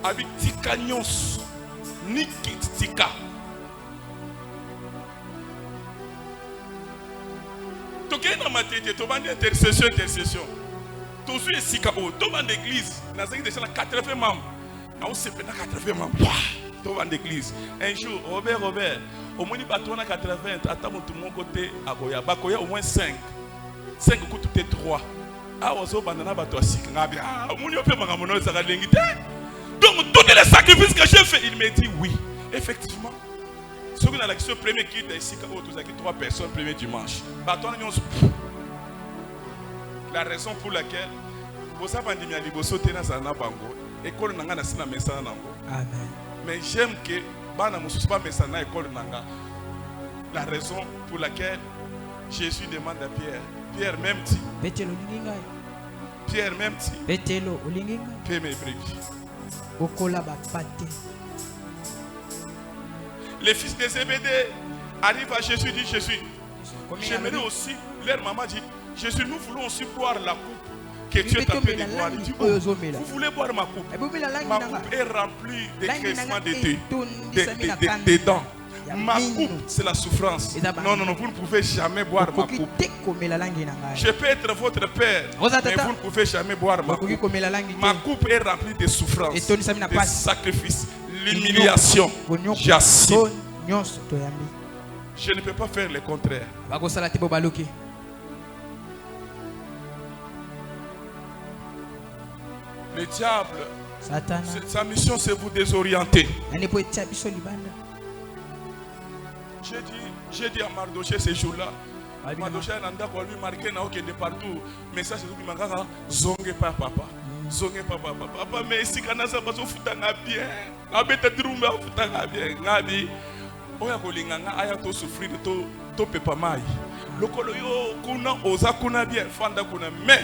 Abi tikanyonso nikit tika. Toké na matiti to bande intercession. To su esika o to bande église na zaki déjà la 80 membres. On se fait 80 membres. Dans l'église. Un jour, Robert, au moins il va tourner 80, attends tout mon côté à Goya. Bakoya au moins 5. 5 coups tout est 3. Ah, on se bandana bato asik. Ah, on y a fait ma mono ça va l'ingiter. Donc tous les sacrifices que j'ai fait, il m'a dit oui. Effectivement. Ce qu'on a l'action premier qui est ici, quand tous 3 personnes premier dimanche. Bato la raison pour laquelle vous savez bandimia liboso tena sana bango. École nanga na sina message nango. Amen. Mais j'aime que bana mususu ba message na école nanga. La raison pour laquelle Jésus demande à Pierre, Pierre même ti. Betelo linginga. Pierre même ti. Betelo linginga. Paie mes brebis. Okola ba pate. Les fils de Zébédée arrivent à Jésus, dit Jésus. J'aimerais aussi, leur maman dit, Jésus, nous voulons aussi boire la coupe que tu es appelé de boire. Vous voulez boire ma coupe? Ma coupe est remplie de graissements de dents. Ma coupe, c'est la souffrance. Non, vous ne pouvez jamais boire ma coupe. Je peux être votre père, mais vous ne pouvez jamais boire ma coupe. Ma coupe est remplie de souffrance, de sacrifices, l'humiliation. J'assume. Je ne peux pas faire le contraire. Le diable, sa mission c'est vous désorienter. J'ai dit à Mardoché ces jours-là, Mardoché n'a pas lui marqué de partout. Mais ça c'est tout qui m'a dit, zonge pas papa. Zonge pas papa. Papa, mais si quand ça va se foutre bien, abeta drumba foutre bien. Ngabi, oya kolinganga aya to souffrir to pepa mai. Lokolo yo kuna oza kuna bien, fanda kuna mais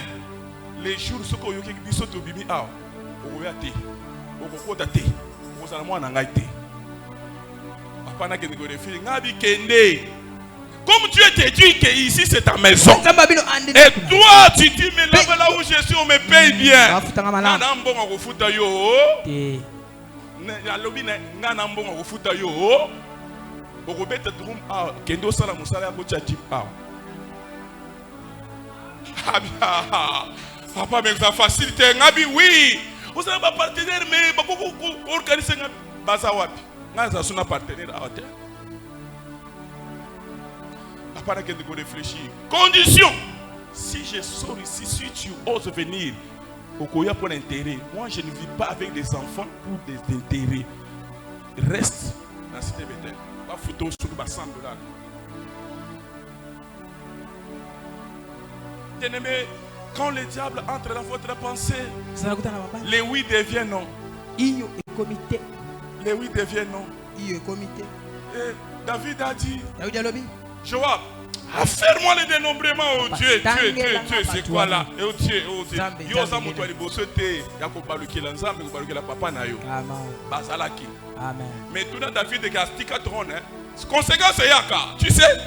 les jours ce qu'on yoki biso to bimi a oyate okokota te ozala mwana ngai te apana ke ngore fili ngabi kende comme tu es dit que ici c'est ta maison et toi tu dis mais là où je suis on me paye bien na mbongo kofuta yo na lobi na mbongo kofuta yo okobeta drum a kendo sala musala ya ko tchati a papa, mais ça facilite. Ngabi, oui. Vous avez un partenaire, mais beaucoup organiser un bazawapi. Ngaza un partenaire à terre. Papa, n'a que réfléchir. Condition. Si je sors ici, si tu oses venir au Koya pour l'intérêt, moi je ne vis pas avec des enfants pour des intérêts. Reste cité Bethel. Ba photo sur ba $100. Bien-aimé, quand le diable entre dans votre pensée, les oui deviennent non. Les oui deviennent non. Et David a dit, Joab, affaire-moi le dénombrement, oh Dieu, c'est quoi là? Oh Dieu, mais tout dans David est castique à trône. Conséquence, tu sais,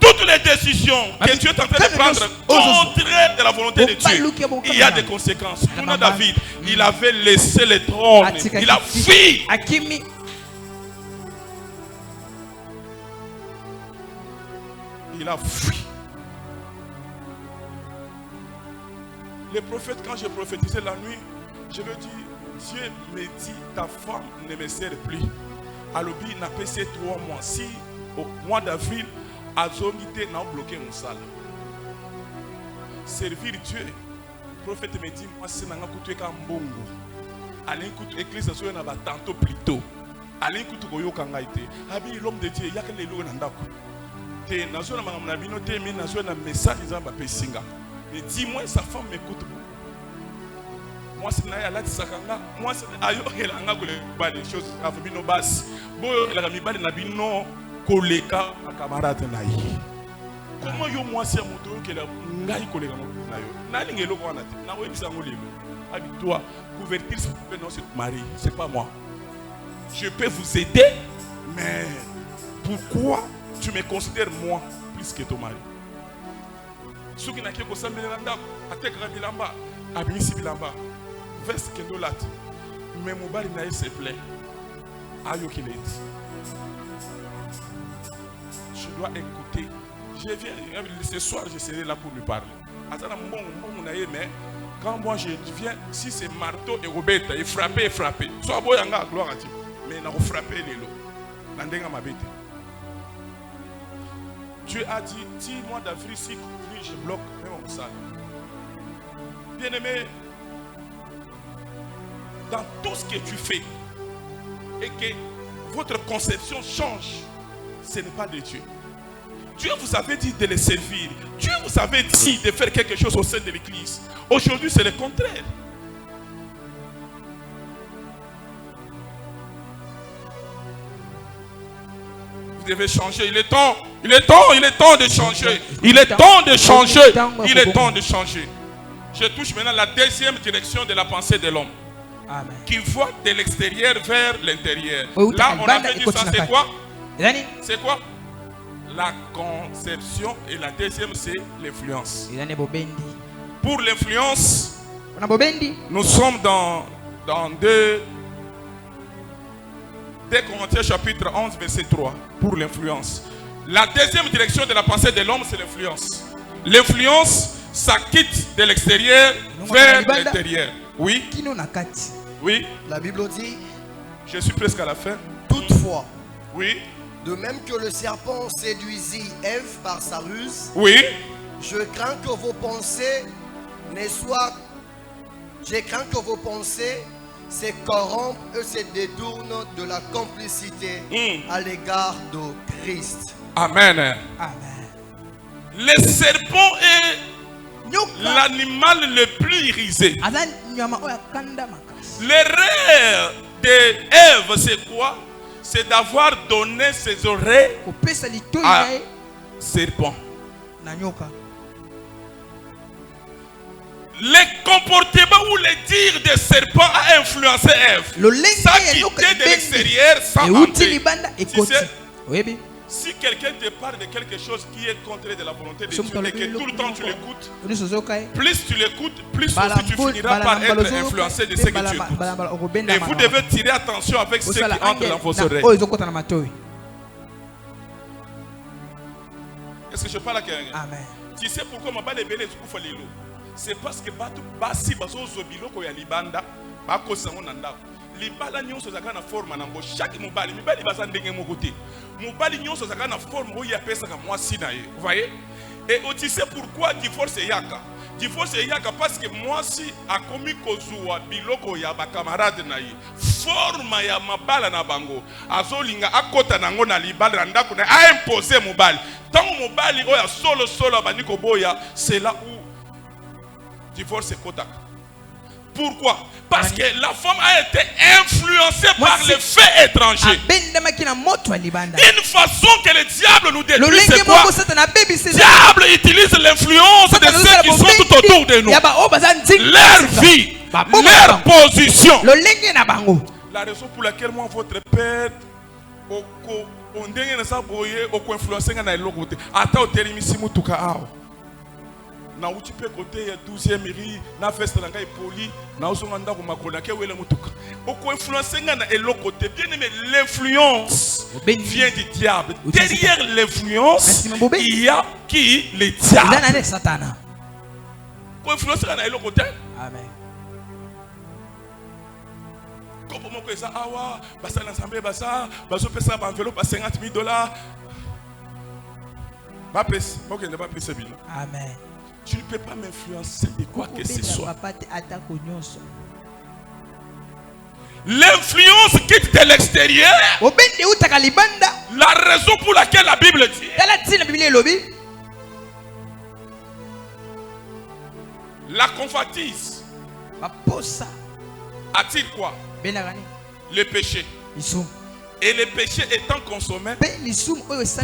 toutes les décisions que Dieu est en train de prendre contraires de la volonté de Dieu, il y a des conséquences. Tout dans David, il avait laissé le trône, il a fui. Il a fui. Les prophètes, quand j'ai prophétisé la nuit, je me dis, Dieu me dit, ta femme ne me sert plus. Alobi n'a pas ces 3 mois. Si au mois d'avril, Azomité n'a bloqué mon salle. Servir Dieu. Le prophète me dit, moi c'est un couteau comme bongo. Allez couteau église ça soit na tantôt plus tôt. Allez couteau goyo kanga été. Abi l'homme de Dieu, il y a que les lois n'andako. Te nazo na mangam na bino te mais nazo na message zamba pesinga. Mais dis-moi sa femme m'écoute. Moi c'est na la tsakanga. Moi c'est ayo elanga ko le des choses afibino bas. Boyo la mi bali na bino koleka na camarade na yi. Comment yo moi c'est moto que la ngai koleka na yo. Na lingelo ko na te. Na we bisango lelo. Habite-toi couverture non c'est mari, c'est pas moi. Je peux vous aider mais pourquoi tu me considères moi plus que ton mari? Ce qui n'a qu'à cause de l'anda, attaque Rabilamba, Abimisi Bilamba, veste que nous l'at. Mais mon mari n'a se plaît. Ayo qu'il est. Je dois écouter. Je viens, ce soir, je serai là pour lui parler. Attends, mais quand moi je viens, si c'est marteau et Robert, il frappé. Soit bon, il y a gloire à Dieu. Mais il a frappé les lots. Nandenga ma bête. Dieu a dit, 10 mois d'avril, si je bloque même mon salle. Bien-aimé, dans tout ce que tu fais, et que votre conception change, ce n'est pas de Dieu. Dieu vous avait dit de les servir. Dieu vous avait dit de faire quelque chose au sein de l'église. Aujourd'hui, c'est le contraire. Vous devez changer. Il est temps de changer. Il est temps de changer. Je touche maintenant la deuxième direction de la pensée de l'homme. Qui voit de l'extérieur vers l'intérieur. Là, on avait dit ça, c'est quoi? C'est quoi? La conception. Et la deuxième, c'est l'influence. Pour l'influence, nous sommes dans 2 Corinthiens chapitre 11 verset 3. Pour l'influence. La deuxième direction de la pensée de l'homme, c'est l'influence. L'influence, ça quitte de l'extérieur vers l'intérieur. Oui. Oui. La Bible dit. Je suis presque à la fin. Toutefois. Oui. De même que le serpent séduisit Ève par sa ruse. Oui. Je crains que vos pensées se corrompent et se détournent de la complicité à l'égard de Christ. Amen. Amen. Le serpent est l'animal le plus rusé. L'erreur d'Ève, c'est quoi? C'est d'avoir donné ses oreilles à serpent. Le comportement ou le dire des serpents a influencé Ève. Ça quittait de l'extérieur sans entrer. Si quelqu'un te parle de quelque chose qui est contraire de la volonté de Dieu et que tout le temps tu l'écoutes, plus tu l'écoutes, plus aussi tu finiras par être influencé de ce que tu écoutes. Et vous devez tirer attention avec ce qui entre dans vos oreilles. Est-ce que je parle à quelqu'un? Amen. Tu sais pourquoi ma balle est belle et c'est parce que basi bazo zobilo ko ya libanda bako sango nanda libala nyonso zaka na forme nango chaque mobali mibali baza ndenge moko te mobali nyonso zaka na forme oyo ya pesa ka mwasi na ye vous voyez et tu sais pourquoi divorce yaka Divorce yaka parce que moi si akomi kozua biloko ya ba camarade na yi forma ya mabala na bango azolinga akota nango na libala ndako na a imposer mobali tant mobali oya solo bani ko boya c'est là où divorce kotaka. Pourquoi? Parce que la femme a été influencée par les faits étrangers. Une façon que le diable nous détruit, c'est quoi? Le diable utilise l'influence de ceux qui sont tout autour de nous. Leur vie, leur position. La raison pour laquelle moi, votre père, on dit que ça va influencer na l'autre. Attends, na uti pe côté ya 12e ri na festa ngai poli na osonga ndako makona ke wele mutuka oko influencer nga na eloko côté bien aimé l'influence vient du diable. Derrière l'influence il y a qui? Le diable. Nana Satan ko influencer na eloko côté. Amen. Ko pomo ko esa awa basa na ensemble basa baso pesa ba enveloppe à $50,000 ba pesa OK ne pas pesa bien. Amen. Tu ne peux pas m'influencer de quoi que ce soit. L'influence quitte de l'extérieur. La raison pour laquelle la Bible dit la convoitise attire quoi? Le péché. Et le péché étant consommé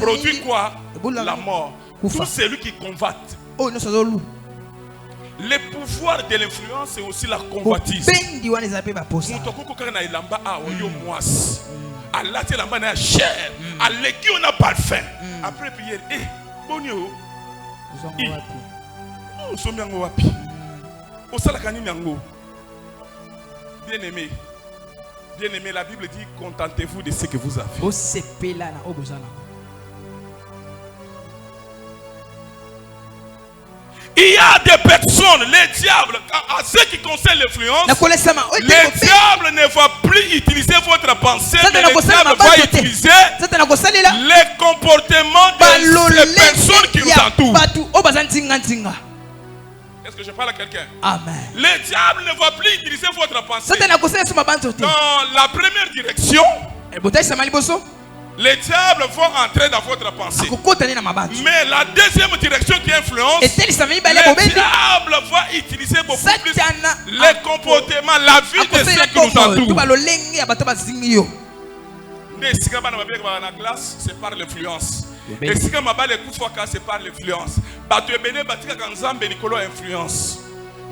produit quoi? La mort. Tout celui qui convoite. Le pouvoir de l'influence c'est aussi la convoitise. Après prière, bien aimé, la Bible dit contentez-vous de ce que vous avez. Il y a des personnes, les diables, à ce qui concerne l'influence, le diable ne va plus utiliser votre pensée, mais le diable va utiliser les comportements des personnes qui nous entourent. Est-ce que je parle à quelqu'un? Amen. Le diable ne va plus utiliser votre pensée. Dans la première direction, les diables vont entrer dans votre pensée. Mais la deuxième direction qui influence, le diable va utiliser beaucoup plus les comportements, la vie de ceux qui nous entourent. C'est par l'influence. Et si c'est par l'influence. Influence.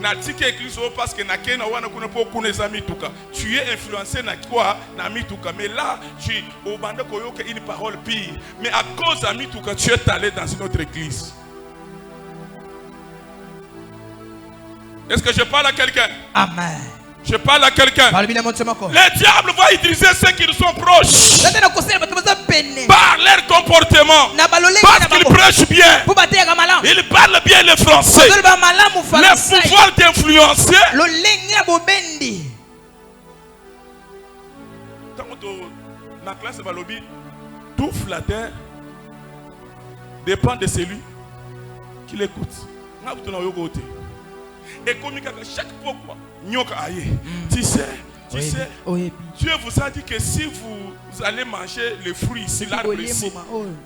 Parce que tu es influencé na quoi na mituka, mais là tu au bande koyoka une parole pire, mais à cause de mituka tu es allé dans une autre église. Est-ce que je parle à quelqu'un? Amen. Je parle à quelqu'un. Le diable va utiliser ceux qui nous sont proches par leur comportement, parce qu'ils prêchent bien, ils parlent bien le français, le pouvoir d'influencer. Dans la classe de Balobi, tout flatteur dépend de celui qui l'écoute. Et comme chaque fois, tu sais, Dieu vous a dit que si vous allez manger les fruits ici, l'arbre ici,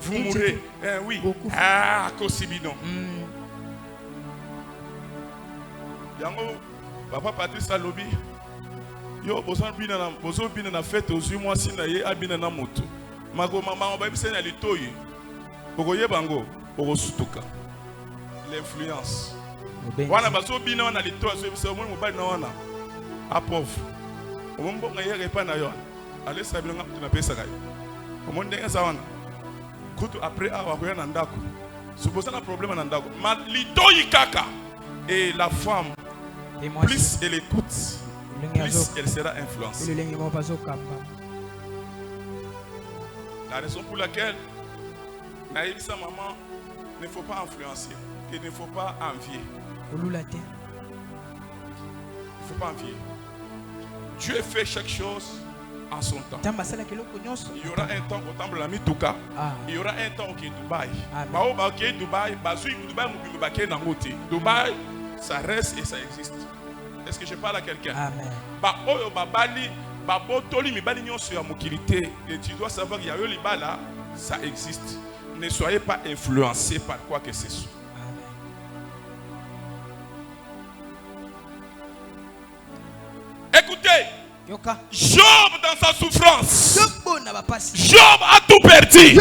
vous mourrez. Oui. Ah, Kosibino. Yango, papa Patrice Alobi, yo, bosan bina na fête aux 8 mois si na ye abina na moto. Mago mama on va bien na litoyi. Ogoye bango, ogosutuka. L'influence. Wana baso bina wana litoyi, so mo mobali na wana. A pauvre. Omombo nga yere pa na yo. Allez sabina nga na pesa kai. Omonde nga sawana. Kutu après awa ko na ndako. Supposé na problème na ndako. Ma litoyi kaka. Et la femme, plus elle écoute, plus elle sera influencée. La raison pour laquelle Naïbisa maman ne faut pas influencer, il ne faut pas envier. Il ne faut pas envier. Dieu fait chaque chose en son temps. Il y aura un temps au temple de la Mitouka. Il y aura un temps au Dubaï. Dubaï, Dubaï, Ça reste et ça existe. Est-ce que je parle à quelqu'un? Amen. Et tu dois savoir qu'il y a eu libala, ça existe. Ne soyez pas influencés par quoi que ce soit. Écoutez, Job dans sa souffrance, Job a tout perdu.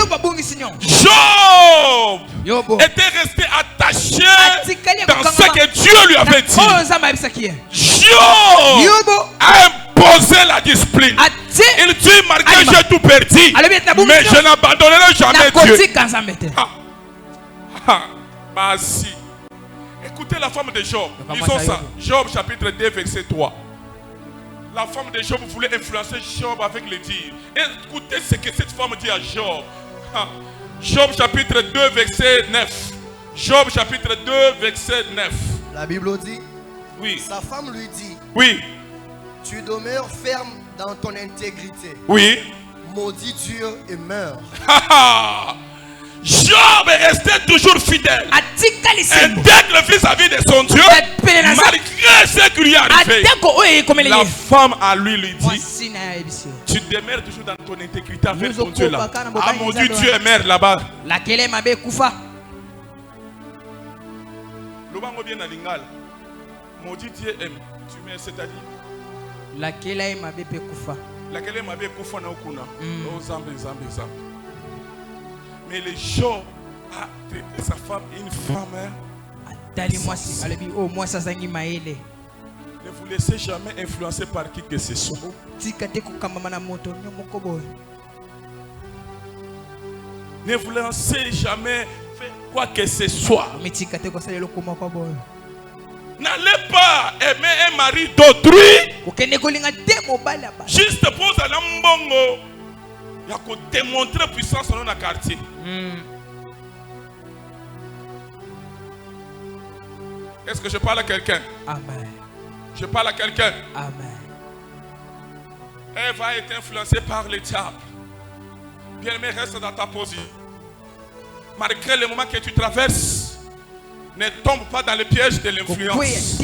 Job était resté attaché dans ce que Dieu lui avait dit. Job a imposé la discipline. Il dit, malgré j'ai tout perdu, mais je n'abandonnerai jamais Dieu. Si. Écoutez la femme de Job. Lisons ça. Job chapitre 2 verset 3. La femme de Job voulait influencer Job avec les dires. Écoutez ce que cette femme dit à Job. Job chapitre 2 verset 9. Job chapitre 2 verset 9. La Bible dit. Oui. Sa femme lui dit. Oui. Tu demeures ferme dans ton intégrité. Oui. Maudit Dieu et meurs. Job est resté toujours fidèle, intègre vis-à-vis de son Dieu, malgré ce qui lui est arrivé. La femme à lui dit, tu demeures toujours dans ton intégrité avec ton Dieu là. Ah mon Dieu, Dieu est mère là-bas. Maudit Dieu aime. Tu mets, c'est-à-dire laquelle est ma bébé kufa na okuna. Mais le Job a traité sa femme une femme. Ne vous laissez jamais influencer par qui que ce soit. Ne vous laissez jamais faire quoi que ce soit. N'allez pas aimer un mari d'autrui juste pour un mbongo. Il y a qu'à démontrer puissance dans notre quartier. Est-ce que je parle à quelqu'un? Amen. Je parle à quelqu'un. Amen. Elle va être influencée par le diable. Bien-aimé, reste dans ta position. Malgré le moment que tu traverses, ne tombe pas dans le piège de l'influence.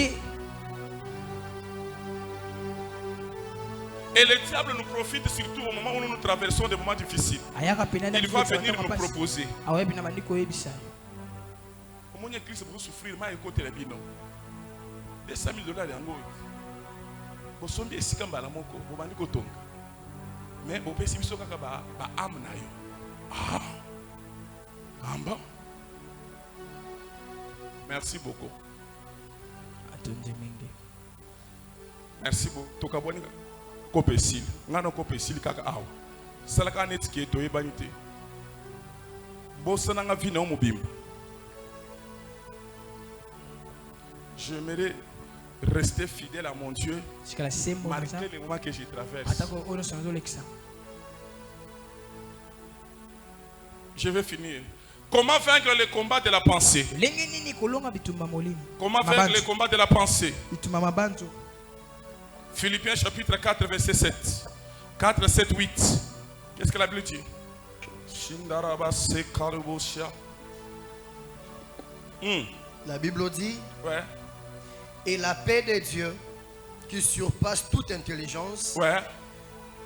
Et le diable nous profite surtout au moment où nous traversons des moments difficiles. Il va venir nous proposer. Comment Christ pour souffrir, mais écoute les bino. $200,000 yango. Bosombi esika mbala moko, bobandi kotonga. Mais opesi biso kaka ba âme na yo. Bon. Merci beaucoup. Merci beaucoup. Tokaboni kopesili. Ngana kopesili kaka awa. Salaka netike to ebanite. Bosa nanga vina omubimba. J'aimerais rester fidèle à mon Dieu malgré les moments que je traverse. Je vais finir. Comment vaincre le combat de la pensée? Comment vaincre le combat de la pensée? Philippiens chapitre 4 verset 7. 4, 7, 8. Qu'est-ce que la Bible dit? La Bible dit. Ouais. Et la paix de Dieu, qui surpasse toute intelligence,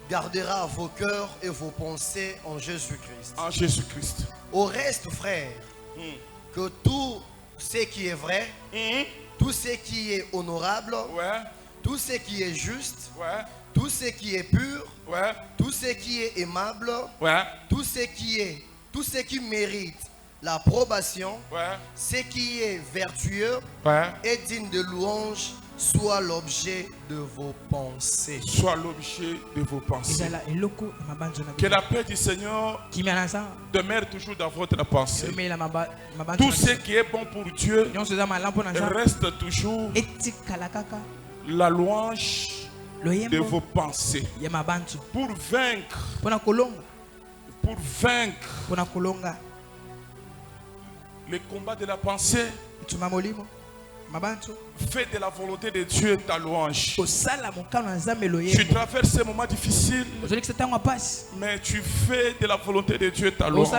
gardera vos cœurs et vos pensées en Jésus-Christ. En Jésus-Christ. Au reste, frères, que tout ce qui est vrai, tout ce qui est honorable, tout ce qui est juste, tout ce qui est pur, tout ce qui est aimable, tout ce qui mérite l'approbation, ce qui est vertueux et digne de louange, soit l'objet de vos pensées. Soit l'objet de vos pensées. Que la paix du Seigneur demeure toujours dans votre pensée. Tout ce qui est bon pour Dieu reste toujours la louange de vos pensées. Pour vaincre le combat de la pensée, fais de la volonté de Dieu ta louange. Tu traverses ces moments difficiles, mais tu fais de la volonté de Dieu ta louange.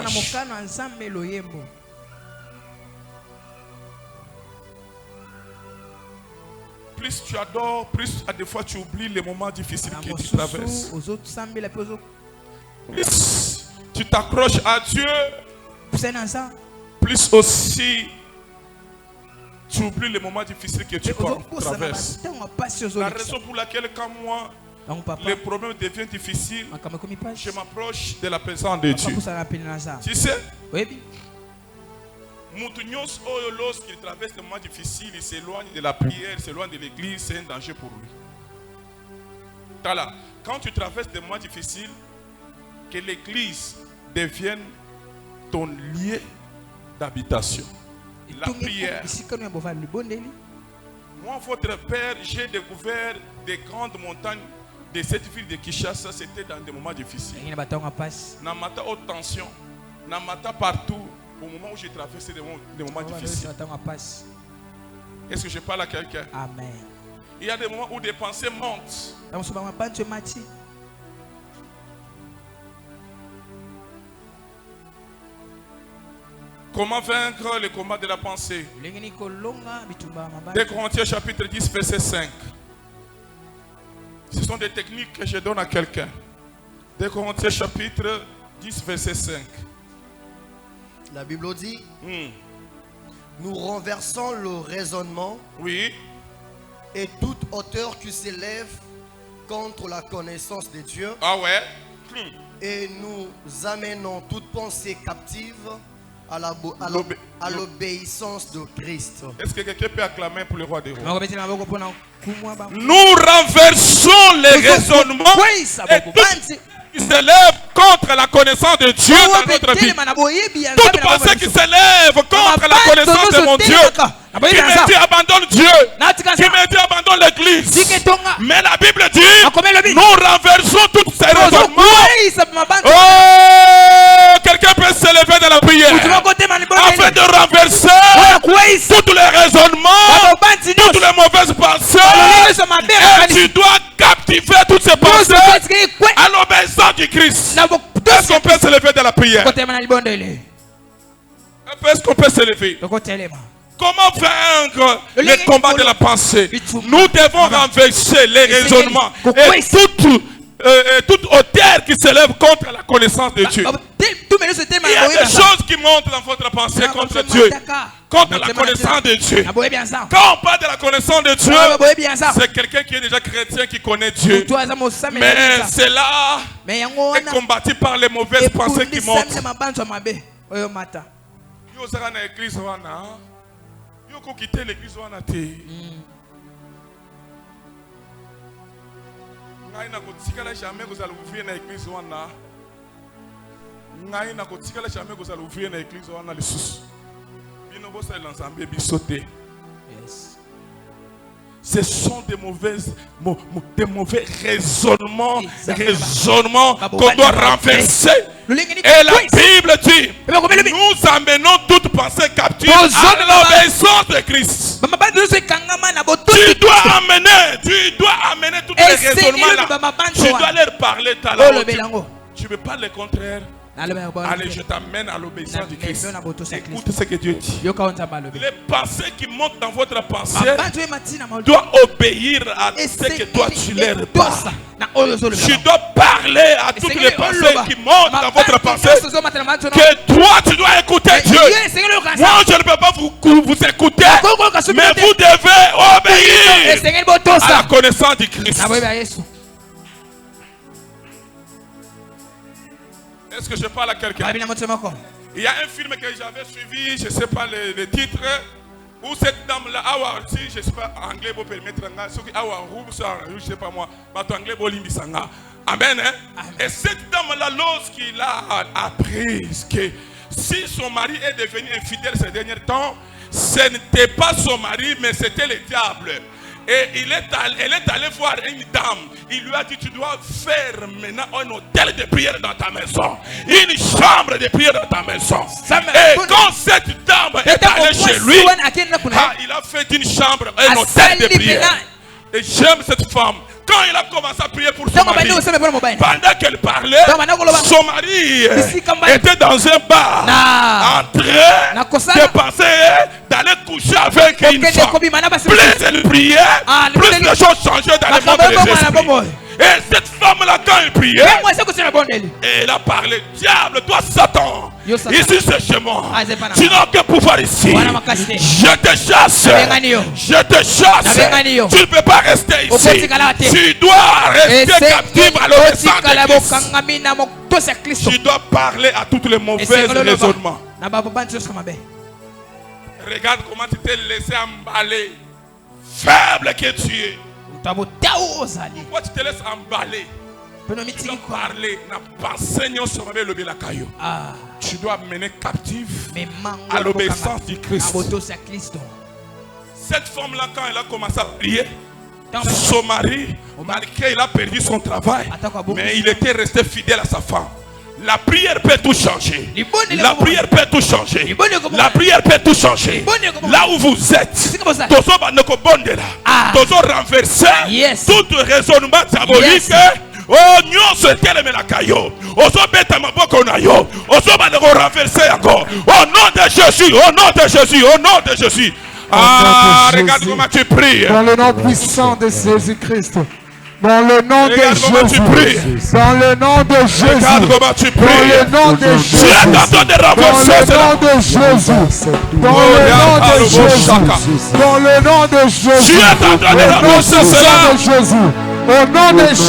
plus tu adores, plus à des fois tu oublies les moments difficiles que tu traverses. Plus tu t'accroches à Dieu, plus aussi tu oublies les moments difficiles que tu traverses. La raison pour laquelle quand moi les problèmes deviennent difficiles, je m'approche de la présence de Dieu. Tu sais, lorsqu'il traverse des moments difficiles, il s'éloigne de la prière, il s'éloigne de l'église, c'est un danger pour lui. Voilà. Quand tu traverses des moments difficiles, que l'église devienne ton lieu d'habitation. La prière. Moi, votre père, j'ai découvert des grandes montagnes de cette ville de Kinshasa, c'était dans des moments difficiles. Namata haute tension, Namata partout, au moment où j'ai traversé des moments difficiles. Est-ce que je parle à quelqu'un? Amen. Il y a des moments où des pensées montent. Comment vaincre le combat de la pensée? 2 Corinthiens chapitre 10 verset 5. Ce sont des techniques que je donne à quelqu'un. 2 Corinthiens chapitre 10 verset 5. La Bible dit, nous renversons le raisonnement, oui, et toute hauteur qui s'élève contre la connaissance de Dieu. Ah ouais. Et nous amenons toute pensée captive à l'obéissance de Christ. Est-ce que quelqu'un peut acclamer pour le roi des rois? Nous renversons les raisonnements et tout qui s'élève contre la connaissance de Dieu dans notre vie. Toute pensée qui s'élève contre la connaissance de mon Dieu, qui me dit abandonne Dieu, qui me dit abandonne l'église. Mais la Bible dit, nous renversons tous ces raisonnements. Oh, quelqu'un peut s'élever dans la prière afin de renverser tous les raisonnements, toutes les mauvaises pensées. Et tu dois captiver toutes ces pensées à l'obéissance du Christ. Est-ce qu'on peut s'élever dans la prière? Est-ce qu'on peut s'élever? Comment vaincre le combat de la pensée? Nous devons renverser les raisonnements et toute hauteur qui s'élève contre la connaissance de Dieu. Il y a des choses qui montent dans votre pensée contre Dieu, contre la connaissance de Dieu. Quand on parle de la connaissance de Dieu, c'est quelqu'un qui est déjà chrétien, qui connaît Dieu. Mais c'est là est combattu par les mauvaises pensées qui montent. Yo ko quitter l'église wana te. Ngai na kotikala jamais kozala ouvrir na église wana. Ngai na kotikala jamais kozala ouvrir na église wana lisusu. Bino bosa l'ensemble bisoté. Yes. Ce sont des mauvais raisonnements qu'on doit renverser. Et la Bible dit, nous amenons toute pensée captive à l'obéissance de Christ. Tu dois amener tous les raisonnements là. Tu dois leur parler tout à l'heure. Tu ne veux pas le contraire. Allez, je t'amène à l'obéissance du Christ. Écoute ce que Dieu dit. Les pensées qui montent dans votre pensée doivent obéir à ce que toi tu leur parles. Tu dois parler à toutes les pensées qui montent dans votre pensée. Que toi tu dois écouter Dieu. Moi je ne peux pas vous écouter. Mais vous devez obéir à la connaissance du Christ. Est-ce que je parle à quelqu'un? Il y a un film que j'avais suivi, je ne sais pas le titre, où cette dame-là, si je ne sais pas, anglais, vous permettre, je ne sais pas moi, anglais, amen. Et cette dame-là, lorsqu'il a appris que si son mari est devenu infidèle ces derniers temps, ce n'était pas son mari, mais c'était le diable. Et elle est allée voir une dame. Il lui a dit, tu dois faire maintenant un hôtel de prière dans ta maison. Une chambre de prière dans ta maison. Et quand cette dame est allée chez lui, il a fait d'une chambre un hôtel de prière. Et j'aime cette femme. Quand il a commencé à prier pour son mari, pendant qu'elle parlait, son mari était dans un bar en train de penser d'aller coucher avec une femme, plus elle priait, plus les choses changeaient dans le monde des esprits. Et cette femme-là, quand elle priait, elle a parlé, diable, toi Satan, ici c'est chez moi, tu n'as aucun pouvoir ici. Je te chasse, je te chasse. Tu ne peux pas rester ici. Tu dois rester captif à l'obéissance de Christ. Tu dois parler à toutes les mauvaises raisonnements. Regarde comment tu t'es laissé emballer. Faible que tu es. Pourquoi tu te laisses emballer? Tu dois parler. Tu dois mener captif à l'obéissance du Christ. Cette femme-là, quand elle a commencé à prier, son mari, malgré il a perdu son travail, mais il était resté fidèle à sa femme. La prière peut tout changer. La prière peut tout changer. La prière peut tout changer. Là où vous êtes, vous renverser tout raisonnement diabolique. Oh, nous sommes la caillou. Oso beta maboko na yo. Oso ba le renverser encore. Au nom de Jésus, au nom de Jésus, au nom de Jésus. Ah, regarde comment tu pries. Dans le nom puissant de Jésus-Christ. Dans le nom de Jésus. Dans le nom de Jésus. Regarde comment tu pries. Dans le nom de Jésus. Tu es en train de renverser cela. Dans le nom de Jésus. Dans le nom de Jésus. Dans le nom de Jésus. Tu es en train de renverser cela. Au nom de Jésus.